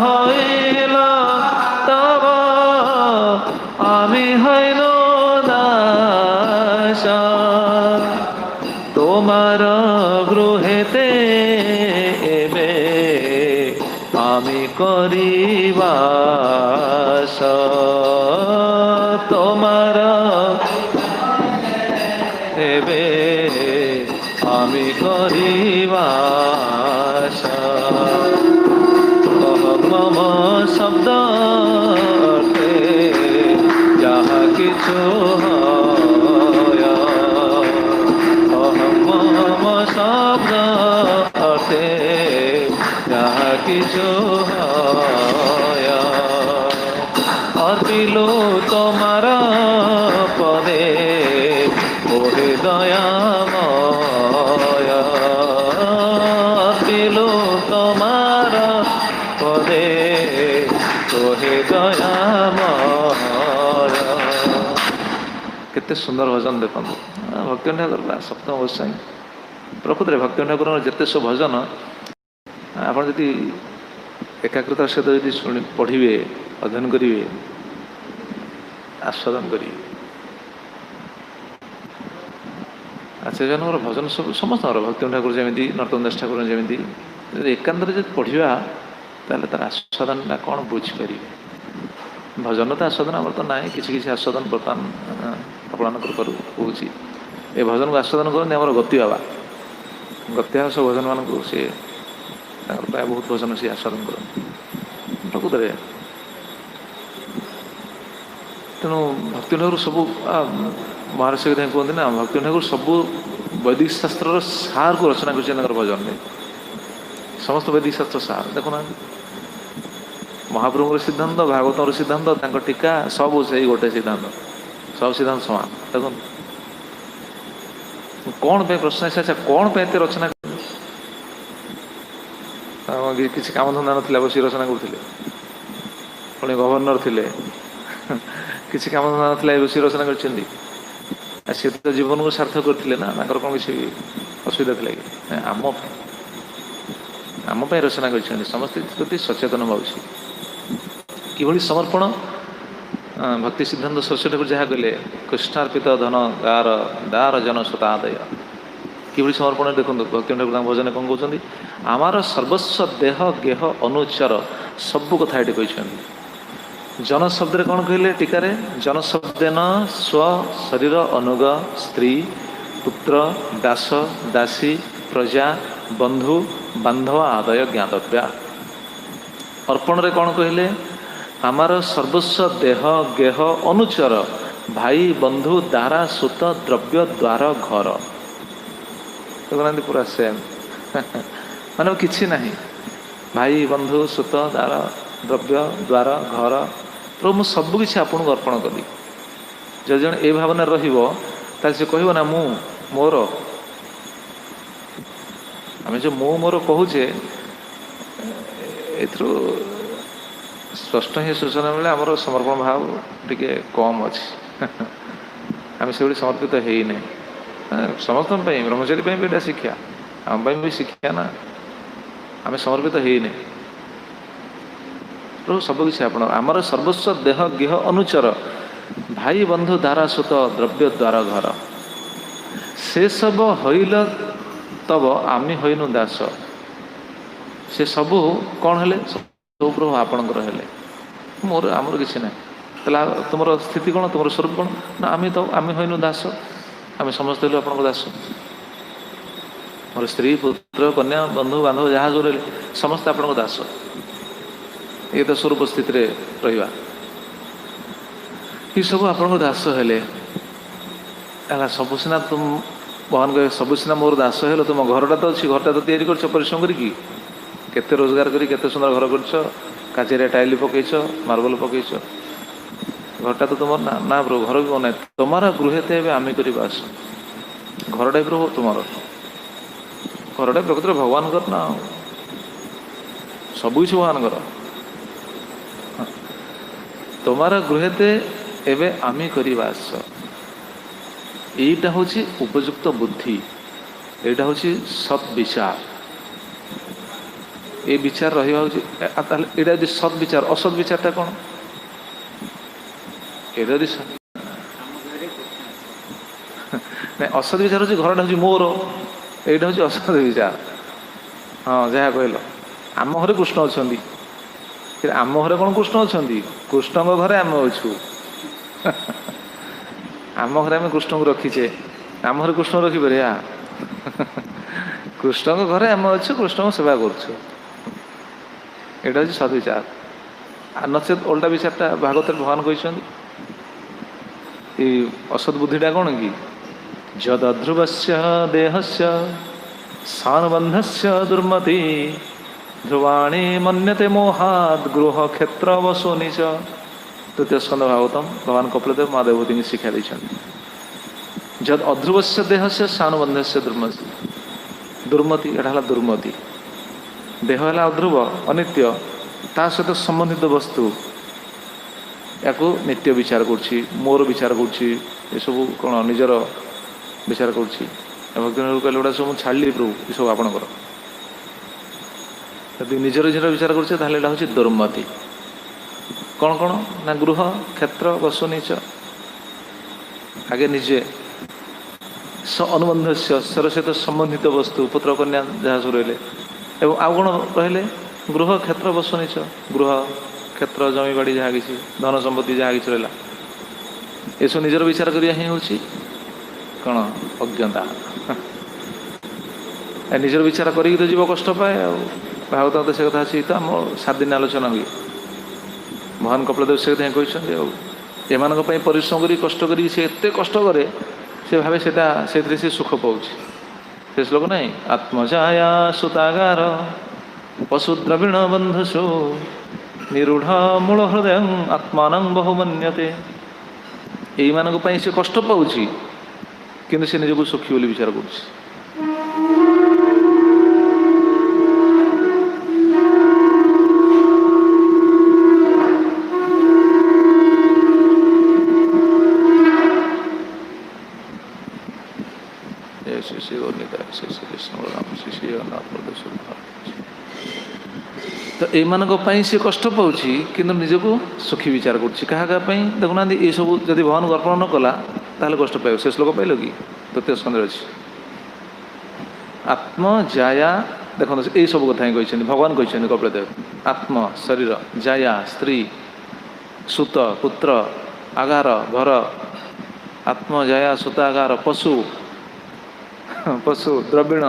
हईल तब आमी हईन दास तोमार गृहेते एबे आमी करिबास तोमार एबे आमी करिबास मम शब्द जहाँ किछु मम शब्द अर्थे जहाँ किछु अर्पिलो तोमार पदे ओहे दयामय अर्पिलो तोमार पदे ओहे दयामय। केते सुंदर भजन देखो भक्ति ठाकुर सप्तम गोस्वाई प्रकृत में भक्ति ठाकुर जिते सब भजन आप एकाग्रतार सहित यदि शुणी पढ़े अध्ययन करेंगे आस्वादन करेंगे आचार्य भजन सब समस्त भक्ति ठाकुर जमी नरोत्तम दास ठाकुर जमी एकांतर जो पढ़ा ताले तार आस्वादन कौन बुझीपर भजन तो आस्वादन आम तो ना किसी आस्वादन बर्तमान आपण कौच ए भजन को आस्वादन करते गति बाबा गति बाबा सब भजन मान सी प्राय बहुत भजन सी आस्वादन करते प्रकृत में तेणु भक्ति ठाकुर सब महर्षि कहते ना भक्ति ठाकुर सब वैदिक शास्त्र सार को रचना कर भजन में समस्त वैदिक शास्त्र सार देखुना महाप्रभु सिद्धांत भागवत सिद्धांत टीका सब से गोटे सिद्धांत सब सिद्धांत समान देखो कौन पे प्रश्न अच्छा कौन पे एते रचना किसी काम धंदा ना बस रचना करते पुणी गवर्नर थे किसी काम धंदा ना बस रचना कर सी तो जीवन को सार्थक करते ना कौन किसी असुविधा थी कि आम रचना कर समस्त प्रति सचेतन भावी कि समर्पण भक्ति सिद्धांत सरस्वती ठाकुर जहाँ कहले कृष्णार्पित धन गार दार जन सुतादय कि समर्पण देखो भक्ति ठाकुर भजन कौन कहते आमार सर्वस्व देह गेह अनुचर सब कथा ये कहते जन शब्द कौन कहले टीकारे जन शब्देन स्व शरीर अनुग स्त्री पुत्र दास दासी प्रजा बंधु बांधव आदय ज्ञातव्या अर्पण रे कौन कहले आमार सर्वस्व देह गेह अनुचर भाई बंधु दारा सुत द्रव्य द्वार घर देखुना पूरा सेम माने किसी ना भाई बंधु सुत दार द्रव्य द्वार घर प्रभु मु सबकि आपन को अर्पण कली जो जन ए भावना रहिबो से कह ना मु मोर आम जो मु मोर कहूचे एथरो स्पष्ट ही सूचना मिले आमर समर्पण भाव टिके कम अच्छी आम से समर्पित होना समस्त ब्रह्मचारी भी शिक्षा आम भी शिक्षा ना आम समर्पित होना प्रभु सबकि आप आमर सर्वस्व देह गेह अनुचर भाई बंधु द्वारा सुत द्रव्य द्वारा घर से सब हईल तब आम हईनु दास से सबू कौन है सब प्रभु आपणकर हेले मोर आमर किसी ना तुम स्थिति कौन तुम स्वरूप कौन ना आम हईनु दास आम समस्त हेलु आपन दास मोर स्त्री पुत्र कन्या बंधु बांधव जहाँ जो रहे समस्त आपन दास ये तो स्वरूप स्थित रहा ये सब आपन दास हेले सबु सीना तुम भगवान कहे सबु सीना मोर दास हेल तुम घरटा तो अच्छी घरटा तो तैयारी कर परिश्रम करके रोजगार करके सुंदर घर कर टाइल पकईच मार्बल पकईच घरटा तो तुम ना ना प्रभु घर भी बना तुम्हारा गृहते आम कर बास घरटा प्रभु तुम घरटा प्रकृति भगवान कर ना सबकि भगवान कर तुम्हारा गृहते एवं आम करवास यहीटा हूँ उपयुक्त बुद्धि यहाँ हूँ सत् विचार ये विचार रहा सत् विचार असत् विचारटा कौन ये नहीं असत् विचार हूँ घरटा हूँ मोर यहाँ हूँ असत् विचार हाँ जहाँ कहल आम घरे कृष्ण अच्छा आम घरे कौन कृष्ण अच्छा कृष्ण घरे आम अच्छू आम घरे आम कृष्ण को रखीचे आम घरे कृष्ण रखिपर कृष्ण घरे आम अच्छे कृष्ण को सेवा करूँ यहाँ हूँ सद्विचार नचेत ओल्टा विचारटा भागवत भगवान कहते असद बुद्धिटा कौन कि जद्ध्रुवस्य देहस्य सानुबंधस्य दुर्मति ध्रुवाणी मन्यते मोहाद गृह क्षेत्र वसुनि च तृतीय स्कंद भागवतम भगवान कपिलदेव महादेवभूति की शिक्षा देते जद अध्रुवस्य देह से सानुबंधस्य दुर्मति यहाँ दुर्मति देह है अध्रुव अनित्य ता सहित संबंधित वस्तु या नित्य विचार करुच्ची मोर विचार करुच्ची ये सब कौन निजर विचार करुच्ची भक्ति कहले गुड़ा सब छाड़ी प्रभु ये सब आपणकर यदि निजर निजर विचार करुचे ताहले एटा हूँ दुर्मति कौन कौन ना गृह क्षेत्र वसुनि च आगे निजे स अनुबंध से सहित संबंधित वस्तु पुत्र कन्या जहाँ सब रही एवं आउ कौन रहिले गृह क्षेत्र वसुनि च गृह क्षेत्र जमी बाड़ी जहाँ किसी धन संपत्ति जहाँ किसी रहा ये सब निजर विचार करिया ही हूँ कौन अज्ञता निजर विचार करी तो जीव कष्ट पाए भागवत तो से कथा अच्छी तो आम 7 दिन आलोचना हुए महान कपिलदेव से कहते एम परिश्रम कर कष्ट करी से एत कष्ट करे से भावे से सुख पाऊँ से श्लोक नहीं आत्मजाया सुतागार पशु द्रविण बंधुषु निरूढ़ मूल हृदय आत्मान बहुमन्यते यही मानक से कष्ट पाऊँ किंतु से निजक सुखी बोली विचार कर तो ये सी कष्ट पाऊँ कि निजक सुखी विचार करूँ देखुना ये सब जब भगवान को अर्पण न कला ताहले कष्ट पाइब से श्लोक पाइल कि तृतीय स्कंद अच्छी आत्मजाया देखो यही सब कथा ही भगवान कहते कपिलदेव आत्म शरीर जाया स्त्री सुत पुत्र आगार घर आत्मजाया सुत आगार पशु पशु द्रविण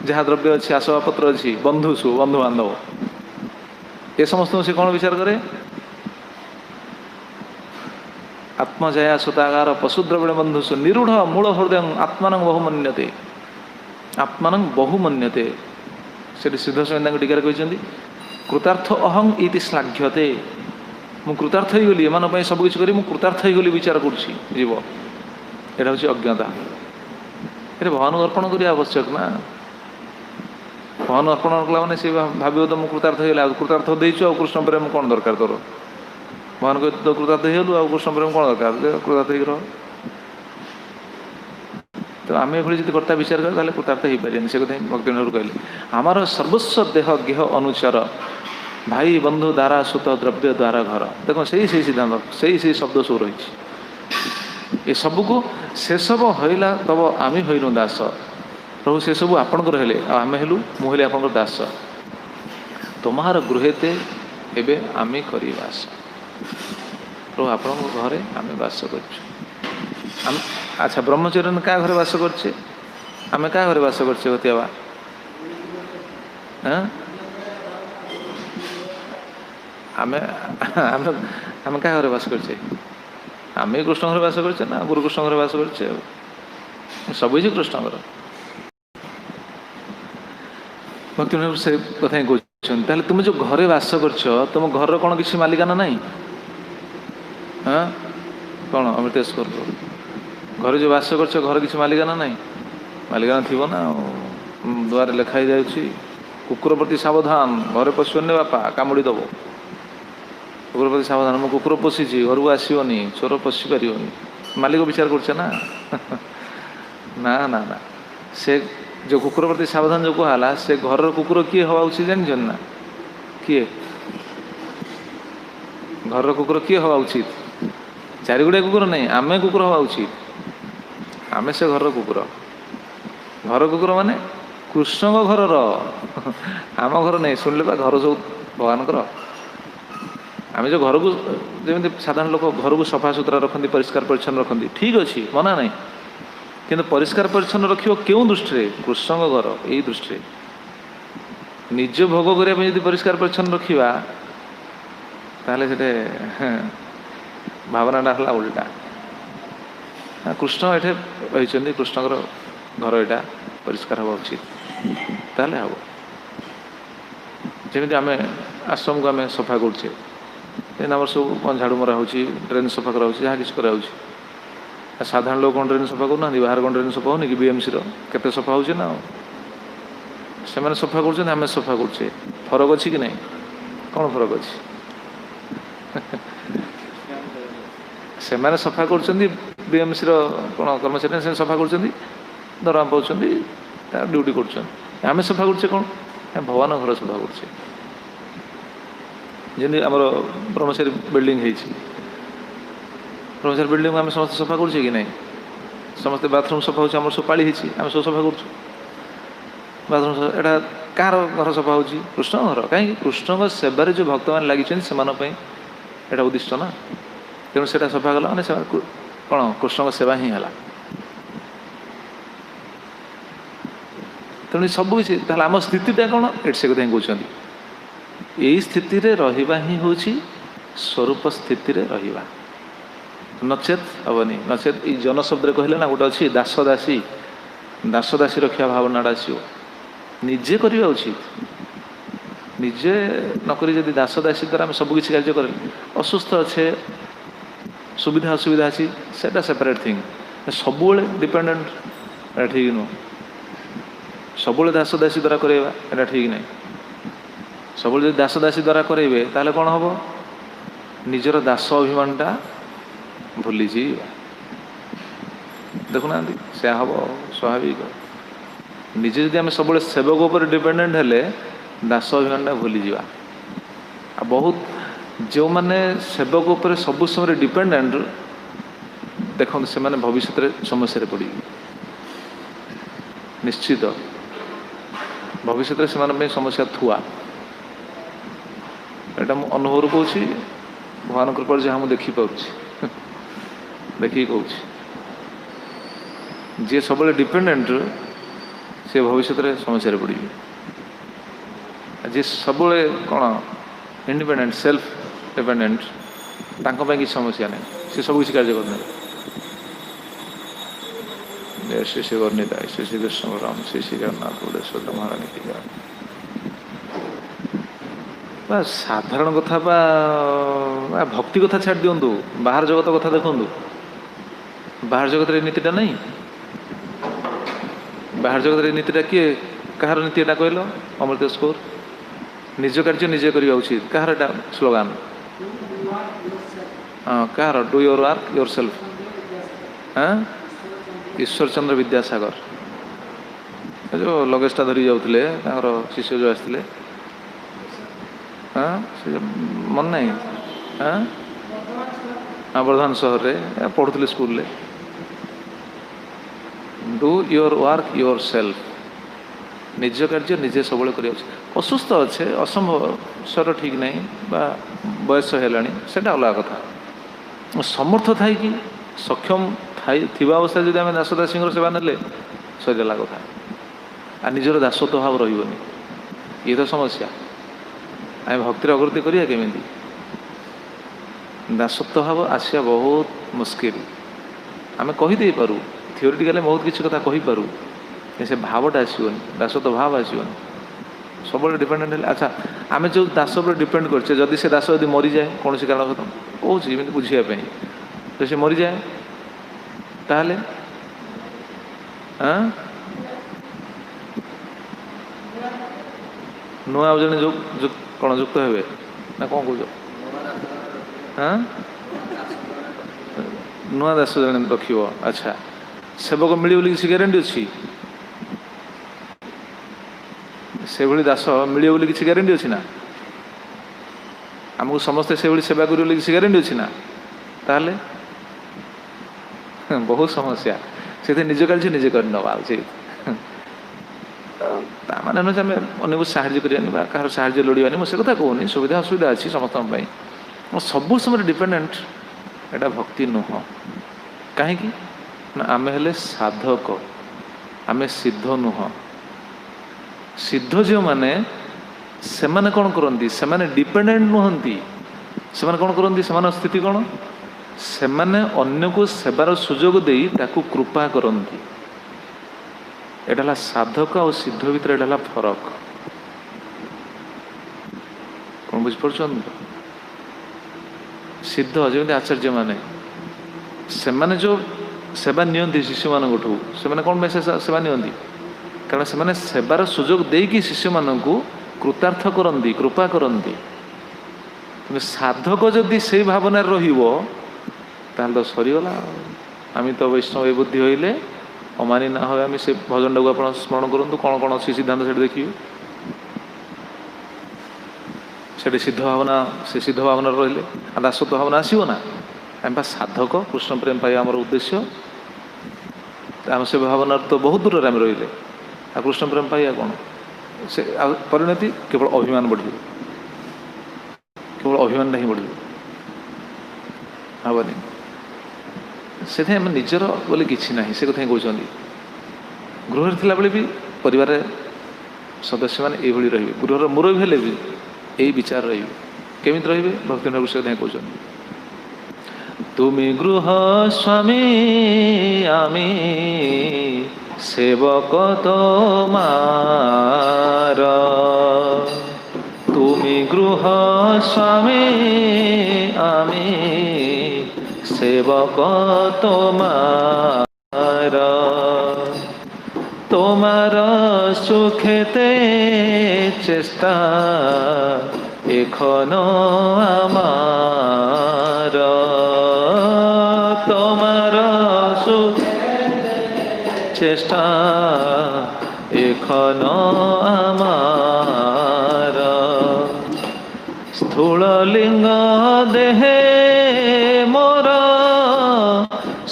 जहाँ द्रव्य अच्छी आसवाबपत्र अच्छी बंधुषु बंधु बांधव ये समस्त से कौन विचार करे आत्मजाया सुतागार पशु द्रविण बंधुषु निरूढ़ मूल हृदय आत्मान बहुमन्यते आत्मान बहुमन्यते से सिद्ध स्वामी टीकार कहते कृतार्थ अहं इति श्लाघ्यते मु कृतार्थ ही गली एम सबकि कर कृतार्थ ही गली विचार करुँच जीव यहाँ हूँ अज्ञता ये भगवान को अर्पण करने आवश्यक ना भगवान अर्पण कला मैंने सी भाव तो मुझे कृतार्थ हो कृतार्थ देचु कृष्ण प्रेम कौन दरकार तोर भगवान को तो कृतार्थ हो कृष्ण प्रेम कौन दरकार कृतार्थ हो तो आम ये जी कर्ता विचार करें कृतार्थ हो पारे से कथा भक्तिविनोद कहले आमर सर्वस्व देह गेह अनुचर भाई बंधु द्वारा सुत द्रव्य द्वारा घर देख से सिद्धांत से शब्द सब रही ये सबको से सब हईला तब आम हईनु दास प्रभु से सब आपणकर हेले आम हेलु मुझे आपंकर दास तुम्हार गृहेते एबे आमे करी बास प्रभु आपण घरे आम बास कर अच्छा ब्रह्मचर्य क्या घरे बास करछे आम क्या घरे बास करछे बतियावा आमे आमे आमे क्या घरे बास करछे आम कृष्ण घर बास करछे ना गुरु कृष्ण घर बास करछे सब कृष्ण घर भक्ति से कथा ही कहते तुम जो घरे बास कर तुम घर कौन किसी मालिकाना नहीं हाँ कौन अमृतेश्वर घर जो बास कर घर किसी मालिकाना नहीं मालिकाना थी ना द्वार लिखाई जाऊँगी कुकुर प्रति सावधान घरे पशुनि बापा कामुड़ी दब कुकुर प्रति सावधान मो कुकुर पशिची घर को आसोनी चोर पशि पार मालिक विचार कर ना ना ना से जो कुकुर प्रति सावधान जो कहला से घर कुकुर किए हवा उचित जान ना किए घर कुकुर किए हवा उचित चारिगुड़िया कुकुर नहीं आमे कुकुर हवा उचित आमे से घर कुकुर माने कृष्ण घर आम घर नहीं शुणिले घर सब भगवान आम जो घर को जमी साधारण लोक घर को सफा सुतरा रखती परिष्कार परिच्छन्न रखती ठीक अच्छे मना नहीं किंतु परिष्कार परिच्छन्न रखियो क्यों दृष्टि कृष्ण घर यही दृष्टि निज भोग करने यदि परिष्कार परिच्छन्न रखा ताले से भावनाटा है उल्टा कृष्ण ये रही कृष्णकर घर यहाँ परिष्कार हवा उचित ताले हम जमी आम आश्रम को आम सफा करे सब झाड़ू मरा हो ड्रेन सफा करा जहाँ किसी करा साधारण लोग कौन ड्रेन सफा करना बाहर कौन ड्रेन सफा होनी कि बीएमसी केते सफा हो ना से मैंने सफा कर सफा करे फरक अच्छी कि नहीं कौन फरक अच्छी से मैंने सफा कर बीएमसी कौन कर्मचारी से सफा कर दरमा पाँच ड्यूटी कर सफा करे कौन भगवान घर सफा करे जमी आम ब्रह्मचारी बिल्डिंग ब्रह्मचारी बिल्डिंग आम समस्त सफा कर नहीं समस्ते बाथरूम सफा हो सब पाली आम सब सफा कर बाथरूम एटा कार घर सफा हो कृष्ण घर कहीं कृष्ण सेवार जो भक्त मैंने लगी से उद्दिष्ट ना तेणु से सफा कला मैंने कौन कृष्ण सेवा ही है तेणु सब किसी आम स्थितिटा कौन ये से कथा कहते यही स्थिति रहा ही हूँ स्वरूप स्थिति रहा नचेत हेनी नचेत ये जन शब्द कहले ना गोटे अच्छी दासदासी दासदासी रखा भावनाटा आसो निजे करवा उचित निजे नक जदि दासदासी द्वारा सबकिछ कार्य कर असुस्थ अच्छे सुविधा असुविधा अच्छी से सेपरेट थिंग सब डिपेंडेंट ठीक नुह सब दासदासी द्वारा करवा यहाँ ठीक नहीं सब दासदासी द्वारा करेंगे ताले कौन हम निजर दास अभिमानटा भूली देखुना से हम स्वाभाविक निजे जदि आम सब सेवक उपर डिपेंडेंट हेले दास अभिमानटा भूली जा बहुत जो मैंने सेवक उपर सब समय डिपेंडेंट देखो से मैंने भविष्य समस्या पड़ी निश्चित भविष्य से समस्या थुआ एटा मु अनुभव कहूँ भगवान कृपा जहाँ मुझे देखिपुँ देखिए कहूँ जी सब डिपेंडेंट से भविष्य समस्या पड़ी जी सब कौन इंडिपेंडेंट सेल्फ डिपेंडेंट कि समस्या नहीं से सब किसी कार्य करने जय श्री श्री गौरनीताय श्री श्री कृष्ण राम श्री श्री जगन्नाथ बलेश्वर महारानी की जय साधारण कथा भक्ति कथा छाड़ दिंतु बाहर जगत कथा देखु बाहर जगत नीतिटा नहीं बाहर जगत नीतिटा किए कहार नीतिटा कहल अमृतेश्वर निज कार्य निजे करवा उचित कहार एटा स्लोगान हाँ कहार do your work yourself हाँ ईश्वरचंद्र विद्यासागर जो लगेजटा धरी जाऊे शिष्य जो आसते हाँ से मन नहीं हाँ हाँ वर्धमान सहर में पढ़ुली school do your work yourself निज कार्य निजे सब कर असुस्थ अच्छे असंभव स्वर ठीक नहीं बयस है से अलग कथा समर्थ थाई कि सक्षम थिबा अवस्था जब आम दासदासी सेवा ना सरीगला कथा आ निजर दासत्व भाव रही ये तो समस्या आम भक्तिर अग्रति करिया केमिति दासत्व भाव आसिया बहुत मुस्किल आम कहीदे पारू थियोरिटिकली बहुत किसी कथा कहीपरू से भावटा आसोनी दासत्व भाव आसोनी सब डिपेंडेंट है। अच्छा आम जो दास पर डिपेंड करछे जदि से दास यदि मरी जाए कौन सी कारण खत्म कौन बुझापी तो से मरी जाए ताहले नुआ आज जन कौन युक्त हे ना कौन कौच हाँ नुआ दास जन रख अच्छा सेवक मिले बोली किसी ग्यारंटी अच्छी से भली दास मिले बोली किसी ग्यारंटी अच्छी ना आमको समस्ते से भली सेवा करें बोली किसी ग्यारंटी अच्छी ना ताहले बहुत समस्या से निज कार्य निजे कर नवा उचित माने नुहे आम अनेक साहाଯ୍य करवा कहार साहाଯ୍य लोड़ानी मुझे कथा कहूनी सुविधा असुविधा अच्छी समस्त सब समय डिपेंडेंट एटा भक्ति नुह कहीं ना आम हेले साधक आम सिद्ध नुह सिद्ध जो माने से माने कौन करती से माने डिपेंडेंट नुहंती से माने कौन करती से स्थिति कौन से माने अन्य को सेवार सुजोग दे ताकू कृपा करती एटा साधक और सिद्ध भितर एटा फरक कौन बुझीपार सिद्ध जमी आचार्य माने से माने जो सेवा नियंती शिशु मानू से माने कौन मेसेज सेवा नियंती कारण से माने सेवार सुजोग देकी शिशु मानू कृतार्थ करती कृपा करती कि साधक जदि से भावना रहिबो ताल तो सरीगला आम तो वैष्णव बुद्धि होइले अमानी ना हो आम से भजन टाक आप स्मरण करूँ कौन कौन अच्छी सिद्धांत से देखिए से सिद्ध भावना से सिद्ध भावना रही दासत्व भावना आसो ना आम साधक कृष्ण प्रेम पाइबा आम उद्देश्य आम से भावना तो बहुत दूर आम रही आ कृष्ण प्रेम पाइबा कौन से परिणति केवल अभिमान बढ़ केवल अभिमान ही बढ़ हेनी से निजर बोले कि ना से कथा कहते गृह थिला बेले भी परिवार सदस्य मैंने ये रही गृहर मुरबी हेले भी यही विचार रही केमी रे भक्ति से कथा कहते तुमी गृह स्वामी आमी सेवक तोमार तुमी गृह स्वामी आमी सेवक तोमार तोमार सुखेते चेष्टा एखनो आमार तोमार चेष्टा एखनो आमार स्थूल लिंग देहे मोर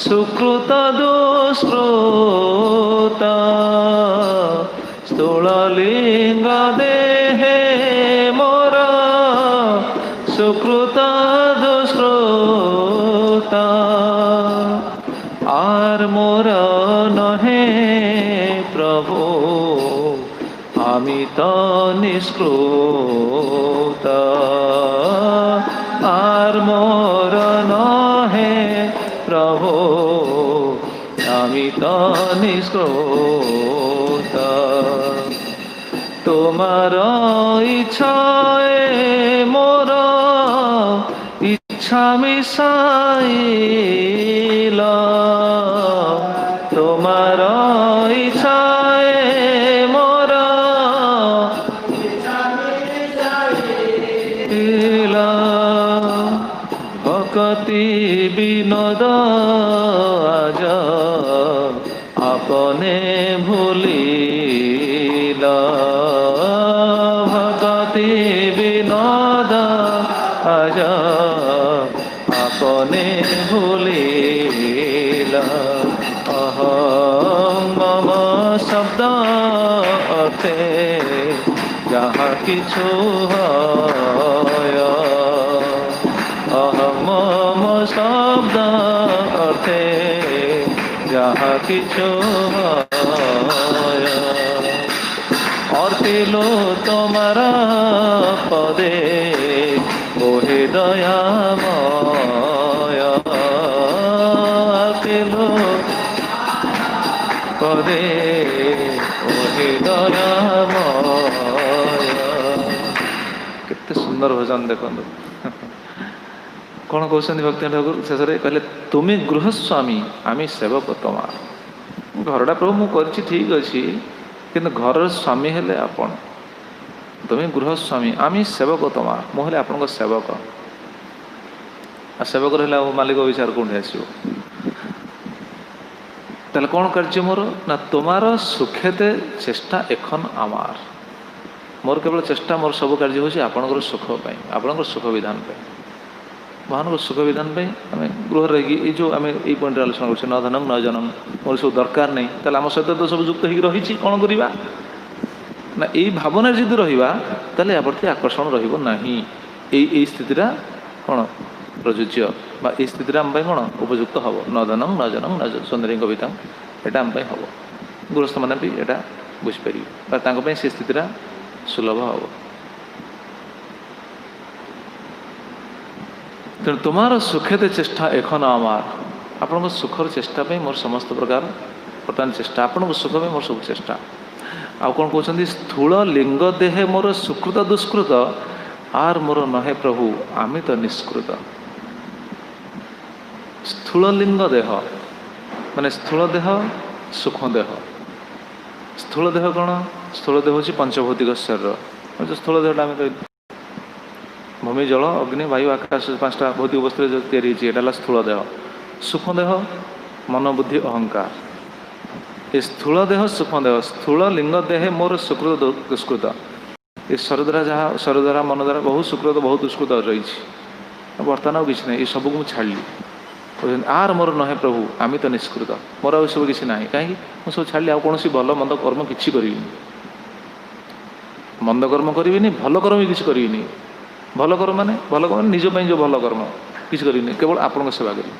सुकृत दुष्कृत स्थूल लिंग देहे मोर सुकृत दुष्कृत आर मोर नहे प्रभु आमी तो निष्कृत आर मोर नहे प्रभु आमी तो निष्कृत तोमार इच्छाए मोर इच्छा मिसाइल तोमार इच्छाए मोर भक्ति विनोद आज आपने भूलिला भगति विनोद आज आपने भूलिला अहं मम शब्द अर्थे जहाँ किछु হয় अहं मम शब्द अर्थे जहाँ किछु হয় अर्पिलो तुम्हारा पदे ओहे दयामय अर्पिलो पदे ओहे दयामय केते सुंदर भजन देखो कौन कहते भक्ति ठाकुर शेष कहले तुम्हें गृहस्वामी आमी सेवक तमार घरटा प्रभु मुझे ठीक अच्छी किंतु घर स्वामी हेले आपण तुम्हें गृहस्वामी आमी सेवक तमार मुझे आपण सेवक आ सेवक रहा मालिक विचार कौन आसो ताले कौन कार्य मोर ना तुमार सुखेते चेष्टा एखन आमार मोर केवल चेष्टा मोर सब कार्य हो आपणकर सुख पाई आपणकर सुख विधान पाई महान सुख विधान पे आम गृह रही जो आम ये पॉइंट आलोचना कर न धनम न जनम मोर सब दरकार नहीं ताले आम सहित तो सब युक्त हो रही कौन करवा ना यही भावना जदि रहा ताले या प्रति आकर्षण रहा स्थितिटा कौन प्रযোज्य बा स्थिति आम कौन उपयुक्त हम न धनम न जनम न सुंदरी कविता यहाँ आम हम गृहस्थ मैंने भी यहाँ बुझीपर से स्थितिटा सुलभ हम तेणु तुमार सुखेते चेष्टा एखन आमार आपण सुखर चेष्टा मोर समस्त प्रकार बर्तमान चेष्टा आपण सुख में मोर सब चेष्टा आ कौन कहते स्थूल लिंग देहे मोर सुकृत दुष्कृत आर मोर नहे प्रभु आमी तो निष्कृत स्थूल लिंग देह माने स्थूल देह सूक्ष्म देह स्थूल देह कौन स्थूल देह हूँ पंचभौतिक शरीर जो स्थूल देहटा आम कह भूमि जल अग्नि वायु आकाश पांचटा भौतिक वस्तु जो या स्थूल देह सूक्ष्म देह मन बुद्धि अहंकार ये स्थूल देह सूक्ष्म देह स्थूल लिंग देहे मोर सुकृत दुष्कृत ये शरीर द्वारा जहाँ शरीर द्वारा मन द्वारा बहुत सुकृत बहुत दुष्कृत रही बर्तमान आ किसी ना ये सबको मुझे छाड़ी आर मोर नहे प्रभु आमी तो निष्कृत मोर आ सब किसी ना कहीं मुझे सब छाड़ी कौन भल मंद कर्म किसी करी मंद कर्म करी भल कर्म भी किसी करी भल कर्म माने निज जो भल कर्म किसी करी केवल आपण सेवा करी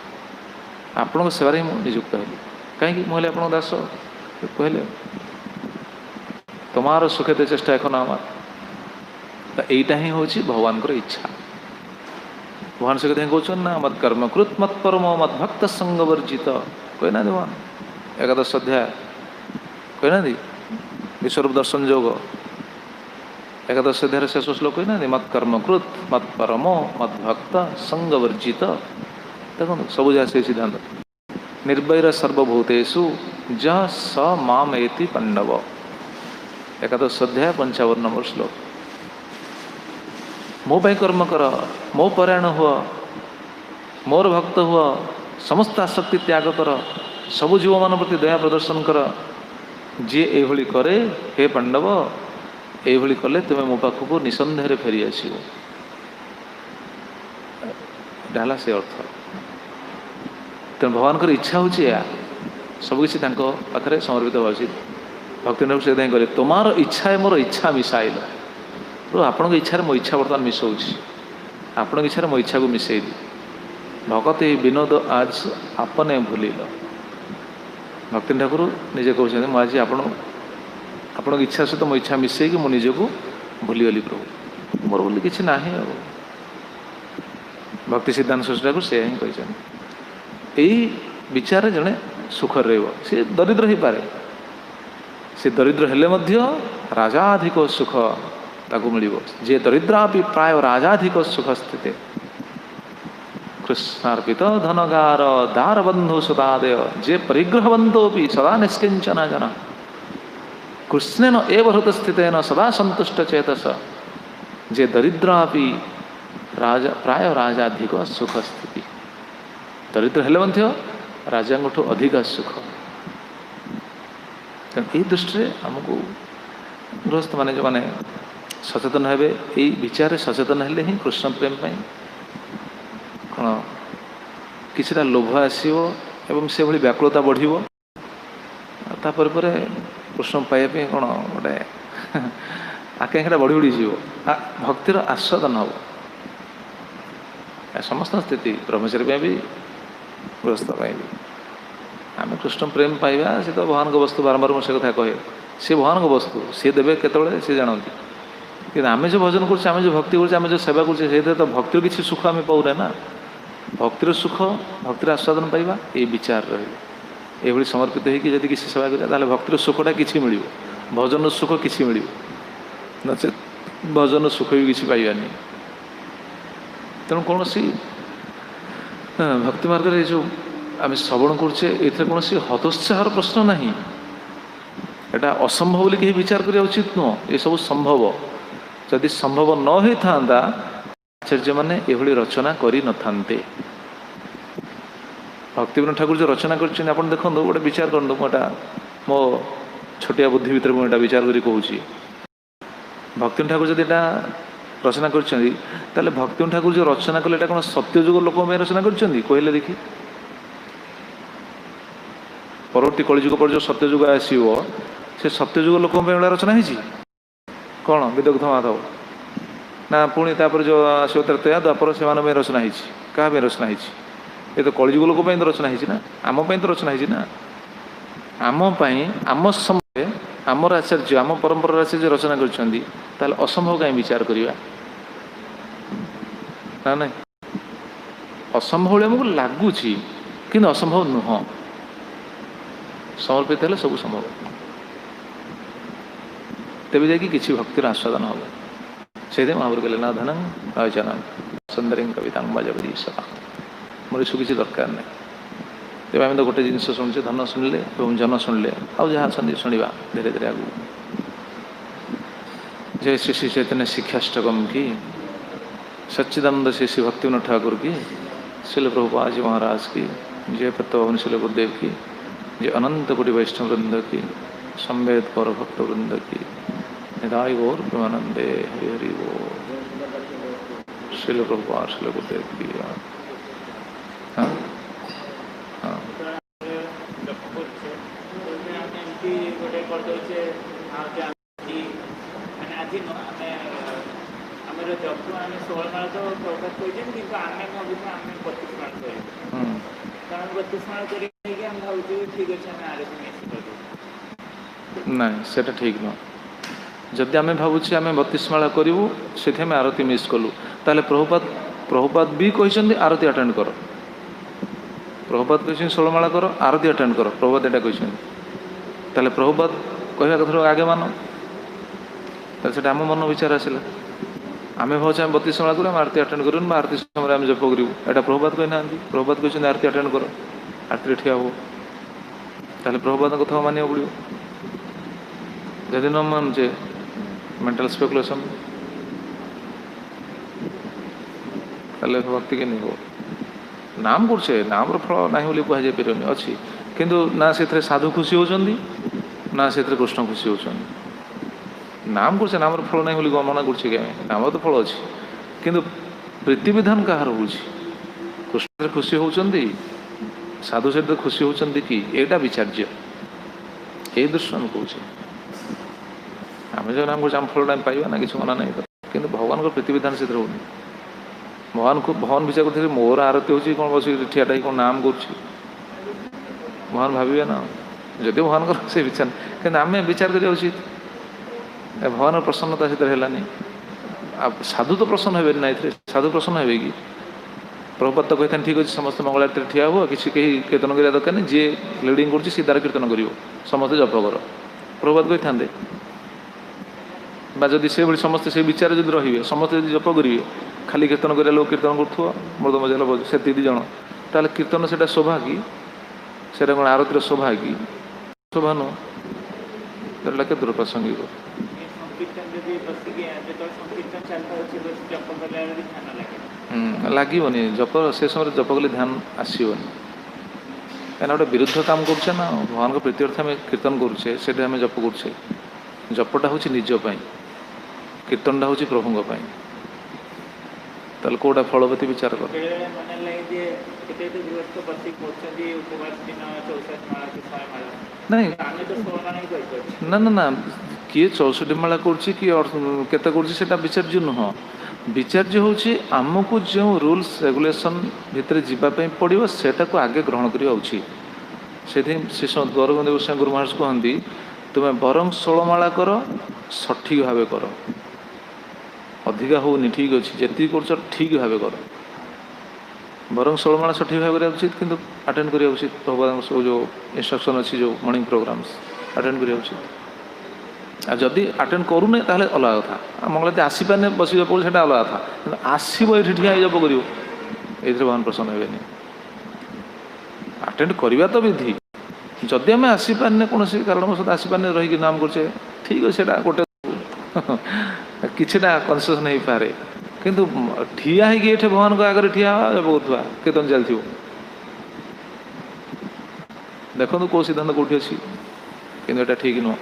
आपण सेवार ही निजुक्त हली कहीं मुझे आप दास कहले तुमार सुखेते चेष्टा एखन आमार यहीटा ही हूँ भगवान इच्छा भगवान से कहते कौन ना मत कर्मकृत मत परम मत भक्त संग वर्जित कहना भगवान एकादश अध्याय कहना विश्वरूप दर्शन योग एकादश अध्याय शेष श्लोक कहना मत कर्मकृत मत परम मत भक्त संग वर्जित देखो सब जहाँ से सिद्धांत निर्वैर सर्वभूतेषु ज स माम एति पांडव एकादश अध्याय 55 नंबर श्लोक मो पाई कर्म कर मो परायण हुआ मोर भक्त हुआ समस्त आसक्ति त्याग कर सबु जीव मान प्रति दया प्रदर्शन कर जी ये करे हे पांडव ये कले तुम्हें मो पाखक निसंदेह फेरी आसो से अर्थ तेणु भगवान इच्छा हूँ सबकि पाखे समर्पित हो भक्ति से कहले तुमार इच्छा मोर इच्छा मिसाइल आपण इच्छा मो इच्छा बर्तमान मिसाऊँ आपण इच्छा मो इच्छा को मिसेदी भगत विनोद आज आपने भूलिल भक्ति ठाकुर निजे कहते मुझे आपण इच्छा सहित मो इच्छा मिसई कि मुझे को भूलीगली प्रभु मोर बोली किसी ना भक्ति सिद्धांत सरस्वती ठाकुर से ही कहते यही विचार जड़े सुख रे दरिद्र ही पारे से दरिद्र हेले मध्य राजाधिक सुख ताकू मिल जे दरिद्रा भी प्राय राजाधिक सुख स्थित कृष्णार्पित धनगार दार बंधु सुतादय जे परिग्रहवंतो भी सदा निष्किंचन जना कृष्णेन एव हृत स्थितेन सदा संतुष्ट चेतस जे दरिद्रा भी राजा प्राय राजाधिक सुख स्थिति दरिद्र हेले मध्य राजा अधिक सुख ତେଣୁ ଏହି ଦୃଷ୍ଟିରେ ଆମକୁ ଗୃହସ୍ଥ ମାନେ ଯେଉଁମାନେ ସଚେତନ ହେବେ, ଏଇ ବିଚାରରେ ସଚେତନ ହେଲେ ହିଁ କୃଷ୍ଣ ପ୍ରେମ ପାଇଁ କ'ଣ କିଛିଟା ଲୋଭ ଆସିବ ଏବଂ ସେଭଳି ବ୍ୟାକୁଳତା ବଢ଼ିବ। ତାପରେ ପରେ କୃଷ୍ଣ ପାଇବା ପାଇଁ କ'ଣ ଗୋଟେ ଆକାଂକ୍ଷାଟା ବଢ଼ି ବଢ଼ିଯିବ, ଭକ୍ତିର ଆସ୍ୱାଦନ ହେବ। ସମସ୍ତ ସ୍ଥିତି ବ୍ରହ୍ମଚାରୀ ପାଇଁ ବି ଗୃହସ୍ଥ ପାଇଁ ବି ଆମେ କୃଷ୍ଣ ପ୍ରେମ ପାଇବା। ସେ ତ ଭଗବାନଙ୍କ ବସ୍ତୁ, ବାରମ୍ବାର ମୁଁ ସେ କଥା କହେ, ସେ ଭଗବାନଙ୍କ ବସ୍ତୁ, ସିଏ ଦେବେ କେତେବେଳେ ସେ ଜାଣନ୍ତି। କିନ୍ତୁ ଆମେ ଯେଉଁ ଭଜନ କରୁଛେ, ଆମେ ଯେଉଁ ଭକ୍ତି କରୁଛେ, ଆମେ ଯେଉଁ ସେବା କରୁଛେ, ସେଇଥିରେ ତ ଭକ୍ତିର କିଛି ସୁଖ ଆମେ ପାଉନେ ନା। ଭକ୍ତିର ସୁଖ, ଭକ୍ତିର ଆସ୍ୱାଦନ ପାଇବା ଏଇ ବିଚାର ରହିବ। ଏଭଳି ସମର୍ପିତ ହେଇକି ଯଦି କିଛି ସେବା କରିବା, ତାହେଲେ ଭକ୍ତିର ସୁଖଟା କିଛି ମିଳିବ, ଭଜନର ସୁଖ କିଛି ମିଳିବ, ନଚେତ୍ ଭଜନର ସୁଖ ବି କିଛି ପାଇବାନି। ତେଣୁ କୌଣସି ଭକ୍ତି ମାର୍ଗରେ ଏ ଯେଉଁ ଆମେ ଶ୍ରବଣ କରୁଛେ, ଏଥିରେ କୌଣସି ହତୋତ୍ସାହର ପ୍ରଶ୍ନ ନାହିଁ। ଏଇଟା ଅସମ୍ଭବ ବୋଲି କେହି ବିଚାର କରିବା ଉଚିତ ନୁହଁ। ଏସବୁ ସମ୍ଭବ। ଯଦି ସମ୍ଭବ ନ ହୋଇଥାନ୍ତା, ଆଚାର୍ଯ୍ୟମାନେ ଏଭଳି ରଚନା କରିନଥାନ୍ତେ। ଭକ୍ତିବିନୋଦ ଠାକୁର ଯେଉଁ ରଚନା କରିଛନ୍ତି, ଆପଣ ଦେଖନ୍ତୁ, ଗୋଟେ ବିଚାର କରନ୍ତୁ। ମୁଁ ଏଇଟା ମୋ ଛୋଟିଆ ବୁଦ୍ଧି ଭିତରେ ମୁଁ ଏଇଟା ବିଚାର କରି କହୁଛି। ଭକ୍ତିବିନୋଦ ଠାକୁର ଯଦି ଏଇଟା ରଚନା କରିଛନ୍ତି, ତାହେଲେ ଭକ୍ତିବିନୋଦ ଠାକୁର ଯେଉଁ ରଚନା କଲେ, ଏଇଟା କ'ଣ ସତ୍ୟଯୁଗ ଲୋକଙ୍କ ପାଇଁ ରଚନା କରିଛନ୍ତି? କହିଲେ ଦେଖି। ପରବର୍ତ୍ତୀ କଳିଯୁଗ ପରେ ଯେଉଁ ସତ୍ୟଯୁଗ ଆସିବ, ସେ ସତ୍ୟଯୁଗ ଲୋକଙ୍କ ପାଇଁ ଏଗୁଡ଼ା ରଚନା ହେଇଛି? କ'ଣ ବିଦଗ୍ଧ ମାଧବ ନା ପୁଣି ତାପରେ ଯେଉଁ ଆସିବ ତ୍ରେତୟା ଦ୍ୱାପର, ସେମାନଙ୍କ ପାଇଁ ରଚନା ହେଇଛି? କାହା ପାଇଁ ରଚନା ହେଇଛି? ଏ ତ କଳିଯୁଗ ଲୋକ ପାଇଁ ତ ରଚନା ହେଇଛି ନା, ଆମ ପାଇଁ ତ ରଚନା ହେଇଛି ନା। ଆମ ପାଇଁ, ଆମ ସମୟରେ ଆମର ଆଚାର୍ଯ୍ୟ, ଆମ ପରମ୍ପରାର ଆଚାର୍ଯ୍ୟ ରଚନା କରିଛନ୍ତି, ତାହେଲେ ଅସମ୍ଭବ କାହିଁ ବିଚାର କରିବା ନା ନାହିଁ? ଅସମ୍ଭବ ଭଳି ଆମକୁ ଲାଗୁଛି, କିନ୍ତୁ ଅସମ୍ଭବ ନୁହଁ। ସମର୍ପିତ ହେଲେ ସବୁ ସମ୍ଭବ। ତେବେ ଯାଇକି କିଛି ଭକ୍ତିର ଆସ୍ୱାଦନ ହେବ। ସେଇଥିପାଇଁ ମହାପ୍ରଭୁ କହିଲେ ନା ଧନଂ ନା ଜନଂ ସୁନ୍ଦରୀଂ କବିତାଂ ବାଜବରୀ ସଦା। ମୋର ଏସବୁ କିଛି ଦରକାର ନାହିଁ। ତେବେ ଆମେ ତ ଗୋଟେ ଜିନିଷ ଶୁଣୁଛେ, ଧନ ଶୁଣିଲେ ଏବଂ ଜନ ଶୁଣିଲେ, ଆଉ ଯାହା ଅଛନ୍ତି ଶୁଣିବା ଧୀରେ ଧୀରେ ଆଗକୁ। जय श्री श्री चैतन्य शिक्षाष्टकम की, सच्चिदानंद श्री श्री भक्तिविनोद ठाकुर की, शिल प्रभुपाद जी महाराज की, जय पत्तवान शिल गुरुदेव की, जय अनंत कोटि वैष्णव वृंद की, संवेद गौर भक्त वृंद की, निदाय गौर प्रेमानंदे हरि हरि बोल। शिल प्रभुपाद शिल गुरुदेव की। हाँ हाँ ନାଇଁ, ସେଟା ଠିକ୍ ନୁହଁ। ଯଦି ଆମେ ଭାବୁଛେ ଆମେ 32 ମାଳା କରିବୁ, ସେଥିପାଇଁ ଆମେ ଆରତୀ ମିସ୍ କଲୁ, ତାହେଲେ ପ୍ରଭୁପାଦ ବି କହିଛନ୍ତି ଆରତୀ ଆଟେଣ୍ଡ କର। ପ୍ରଭୁପାଦ କହିଛନ୍ତି 16 ମାଳା କର, ଆରତୀ ଆଟେଣ୍ଡ କର। ପ୍ରଭୁପାଦ ଏଇଟା କହିଛନ୍ତି। ତାହେଲେ ପ୍ରଭୁପାଦ କହିବା କଥାରୁ ଆଗେ ମାନ। ତାହେଲେ ସେଟା ଆମ ମନ ବିଚାର ଆସିଲା। ଆମେ ଭାବୁଛେ ଆମେ 32 ମାଳା କରୁ, ଆମେ ଆରତୀ ଆଟେଣ୍ଡ କରିବୁନି, ବା ଆରତୀ ସମୟରେ ଆମେ ଜପ କରିବୁ। ଏଇଟା ପ୍ରଭୁପାଦ କହିନାହାନ୍ତି। ପ୍ରଭୁପାଦ କହିଛନ୍ତି ଆରତୀ ଆଟେଣ୍ଡ କର, ଆରତୀରେ ଠିଆ ହବ। ତାହେଲେ ପ୍ରଭୁପାଦଙ୍କ କଥା ମାନିବାକୁ ପଡ଼ିବ। ଯଦି ନ ମାନୁଛେ, ମେଣ୍ଟାଲ ସ୍ପେକୁଲେସନ୍, ତାହେଲେ ଭକ୍ତି କେମିତି ହେବ? ନାମ କରୁଛେ, ନାମର ଫଳ ନାହିଁ ବୋଲି କୁହାଯାଇ ପାରିବନି, ଅଛି। କିନ୍ତୁ ନା ସେଥିରେ ସାଧୁ ଖୁସି ହେଉଛନ୍ତି, ନା ସେଥିରେ କୃଷ୍ଣ ଖୁସି ହେଉଛନ୍ତି। ନାମ କରୁଛେ, ନାମର ଫଳ ନାହିଁ ବୋଲି ମନା କରୁଛେ କି ଆମେ? ନାମର ତ ଫଳ ଅଛି, କିନ୍ତୁ ପ୍ରୀତିବିଧାନ କାହାର ହେଉଛି? କୃଷ୍ଣରେ ଖୁସି ହେଉଛନ୍ତି, ସାଧୁ ସହିତ ଖୁସି ହେଉଛନ୍ତି କି? ଏଇଟା ବିଚାର୍ଯ୍ୟ। ଏଇ ଦୃଷ୍ଟିରୁ ଆମେ କହୁଛେ। ଆମେ ଯେଉଁ ନାମ କରୁଛେ, ଆମ ଫଳଟା ଆମେ ପାଇବା ନା, କିଛି ମନା ନାହିଁ। କିନ୍ତୁ ଭଗବାନଙ୍କ ପ୍ରୀତିବିଧାନ ସେଥିରେ ହେଉନି। ଭଗବାନ ବିଚାର କରୁଥିଲେ, ମୋର ଆରତୀ ହେଉଛି କ'ଣ, ବସିକି ଠିଆଟା ହେଇ କ'ଣ ନାମ କରୁଛି? ଭଗବାନ ଭାବିବେ ନା। ଯଦି ଭଗବାନଙ୍କର ସେ ବିଚାର, କିନ୍ତୁ ଆମେ ବିଚାର କରିବା ଉଚିତ। ଭଗବାନର ପ୍ରସନ୍ନତା ସେଥିରେ ହେଲାନି। ଆଉ ସାଧୁ ତ ପ୍ରସନ୍ନ ହେବେନି ନା ଏଥିରେ। ସାଧୁ ପ୍ରସନ୍ନ ହେବେ କି? ପ୍ରଭୁପାଦ ତ କହିଥାନ୍ତି ଠିକ୍ ଅଛି, ସମସ୍ତେ ମଙ୍ଗଳ ଆରତୀରେ ଠିଆ ହେବ, କିଛି କେହି କୀର୍ତ୍ତନ କରିବା ଦରକାର ନାହିଁ, ଯିଏ ଲିଡ଼ିଂ କରୁଛି ସେ ଦ୍ୱାରା କୀର୍ତ୍ତନ କରିବ, ସମସ୍ତେ ଜପ କର। ପ୍ରଭୁପାଦ କହିଥାନ୍ତେ। ବା ଯଦି ସେଭଳି ସମସ୍ତେ ସେ ବିଚାର ଯଦି ରହିବେ, ସମସ୍ତେ ଯଦି ଜପ କରିବେ, ଖାଲି କୀର୍ତ୍ତନ କରିବା ଲୋକ କୀର୍ତ୍ତନ କରୁଥିବ, ମୃଦ ମଜାଲ ବଜୁ ସେତିକି ଜଣ, ତାହେଲେ କୀର୍ତ୍ତନ ସେଇଟା ଶୋଭା କି? ସେଇଟା କ'ଣ ଆରତୀର ଶୋଭା କି? ଶୋଭା ନୁହଁ। ସେଇଟା କେତେ ଦୂର ପ୍ରାସଙ୍ଗିକ? ଲାଗିବନି। ଜପ ସେ ସମୟରେ ଜପ କଲେ ଧ୍ୟାନ ଆସିବନି। कहीं गोटे विरुद्ध काम करुचे ना भगवान को प्रीत्यर्थ आम कीर्तन करुचे से आम जप करुचे जपटा हूँ निजपाई कीर्तनटा हूँ प्रभुपाई ताल कौटा फलवती विचार कर नहीं ना ना ना किए 64 माला करते विचार्य नुह विचार्य हूँ आमको जो रूल्स रेगुलेशन भितर जावाई पड़ो सेटा को आगे ग्रहण करवा उचित से गौरवंद गोस्वामी गुरु महाराज कहती तुम्हें बरং 16 माला कर सठिक भाव कर अधिका होनी ठीक अच्छे जी कर ठीक भाव कर बरং 16 माला सठिक भाव करा उचित किंतु अटेंड करा उचित भगवान सब जो इंस्ट्रक्शन अच्छी जो मॉर्निंग प्रोग्राम्स अटेंड करा उचित आ जदि अटेंड करूने ताहले अलग कथा मंगला आसीपारे बस पड़े से अलग कथा आसब ये ठिया जप कर भगवान प्रसन्न हे अटेंड करवा तो विधि जदि आम आसीपारे कौन कारणवश आसीपारे रही नाम करे ठीक अच्छे गोटे किछटा कनसेसन हो पारे किंतु ठिया है ये भगवान को आगे ठिया जप करुवा कीर्तन चलती देखो कौ सिद्धांत कौटी अच्छी कि ठीक नुह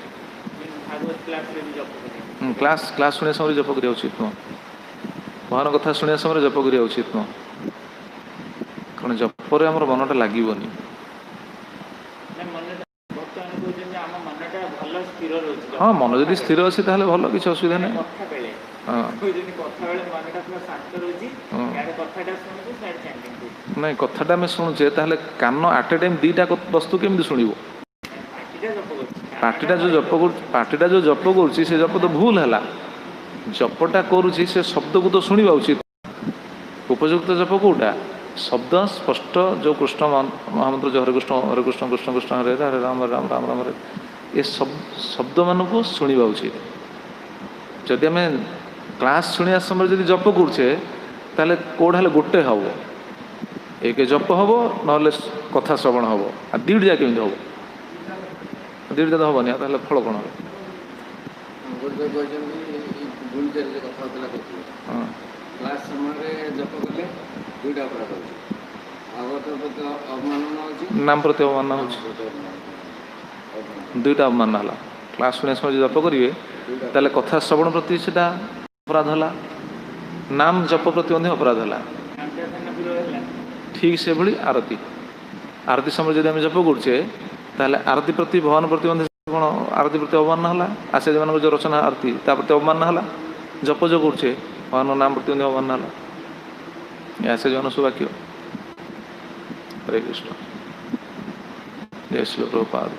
क्लास क्लास शुणा समय जप करा उचित नुह भगवान कथा शुणा समय जप करा उचित नुह कारण जपर आम मनटा लगे हाँ मन जब स्थिर अच्छी ताहले भल किसी असुविधा नहीं नहीं कथाटा आम शुणुचे ताहले कान आट ए टाइम दीटा वस्तु केमती शुणव पार्टीटा जो जप करुच्ची से जप तो भूल है जपटा करुच्ची से शब्द को तो शुणा उचित उपयुक्त जप कौटा शब्द स्पष्ट जो कृष्ण महामंत्र जो हरे कृष्ण कृष्ण कृष्ण हरे हरे राम राम राम राम हरे ये शब्द मान को शुणा उचित जदि आम क्लास शुणा समय जब जप करुचे ताले कौड़ा गोटे हम एक जप हम ना कथा श्रवण हम आ दीट जा केमी हम दीटा तो हेनी फल कौन हम नाम प्रति अवमानना हो दुईटा अवमानना है क्लास शुणा समय जप करेंगे ताले कथा श्रवण प्रति से अपराध है नाम जप प्रति अपराध है ठीक से भली आरती आरती समय जब आम जप करुचे ताहले आरती प्रति भगवान प्रति कौन आरती प्रति अवमानना है आचार्य मान जो रचना आरती प्रति अवमानना है जप जो करुचे भगवान नाम प्रति अवमानना है आचार्य मान सुवाक्य हरे कृष्ण जय श्री प्रभुपाद।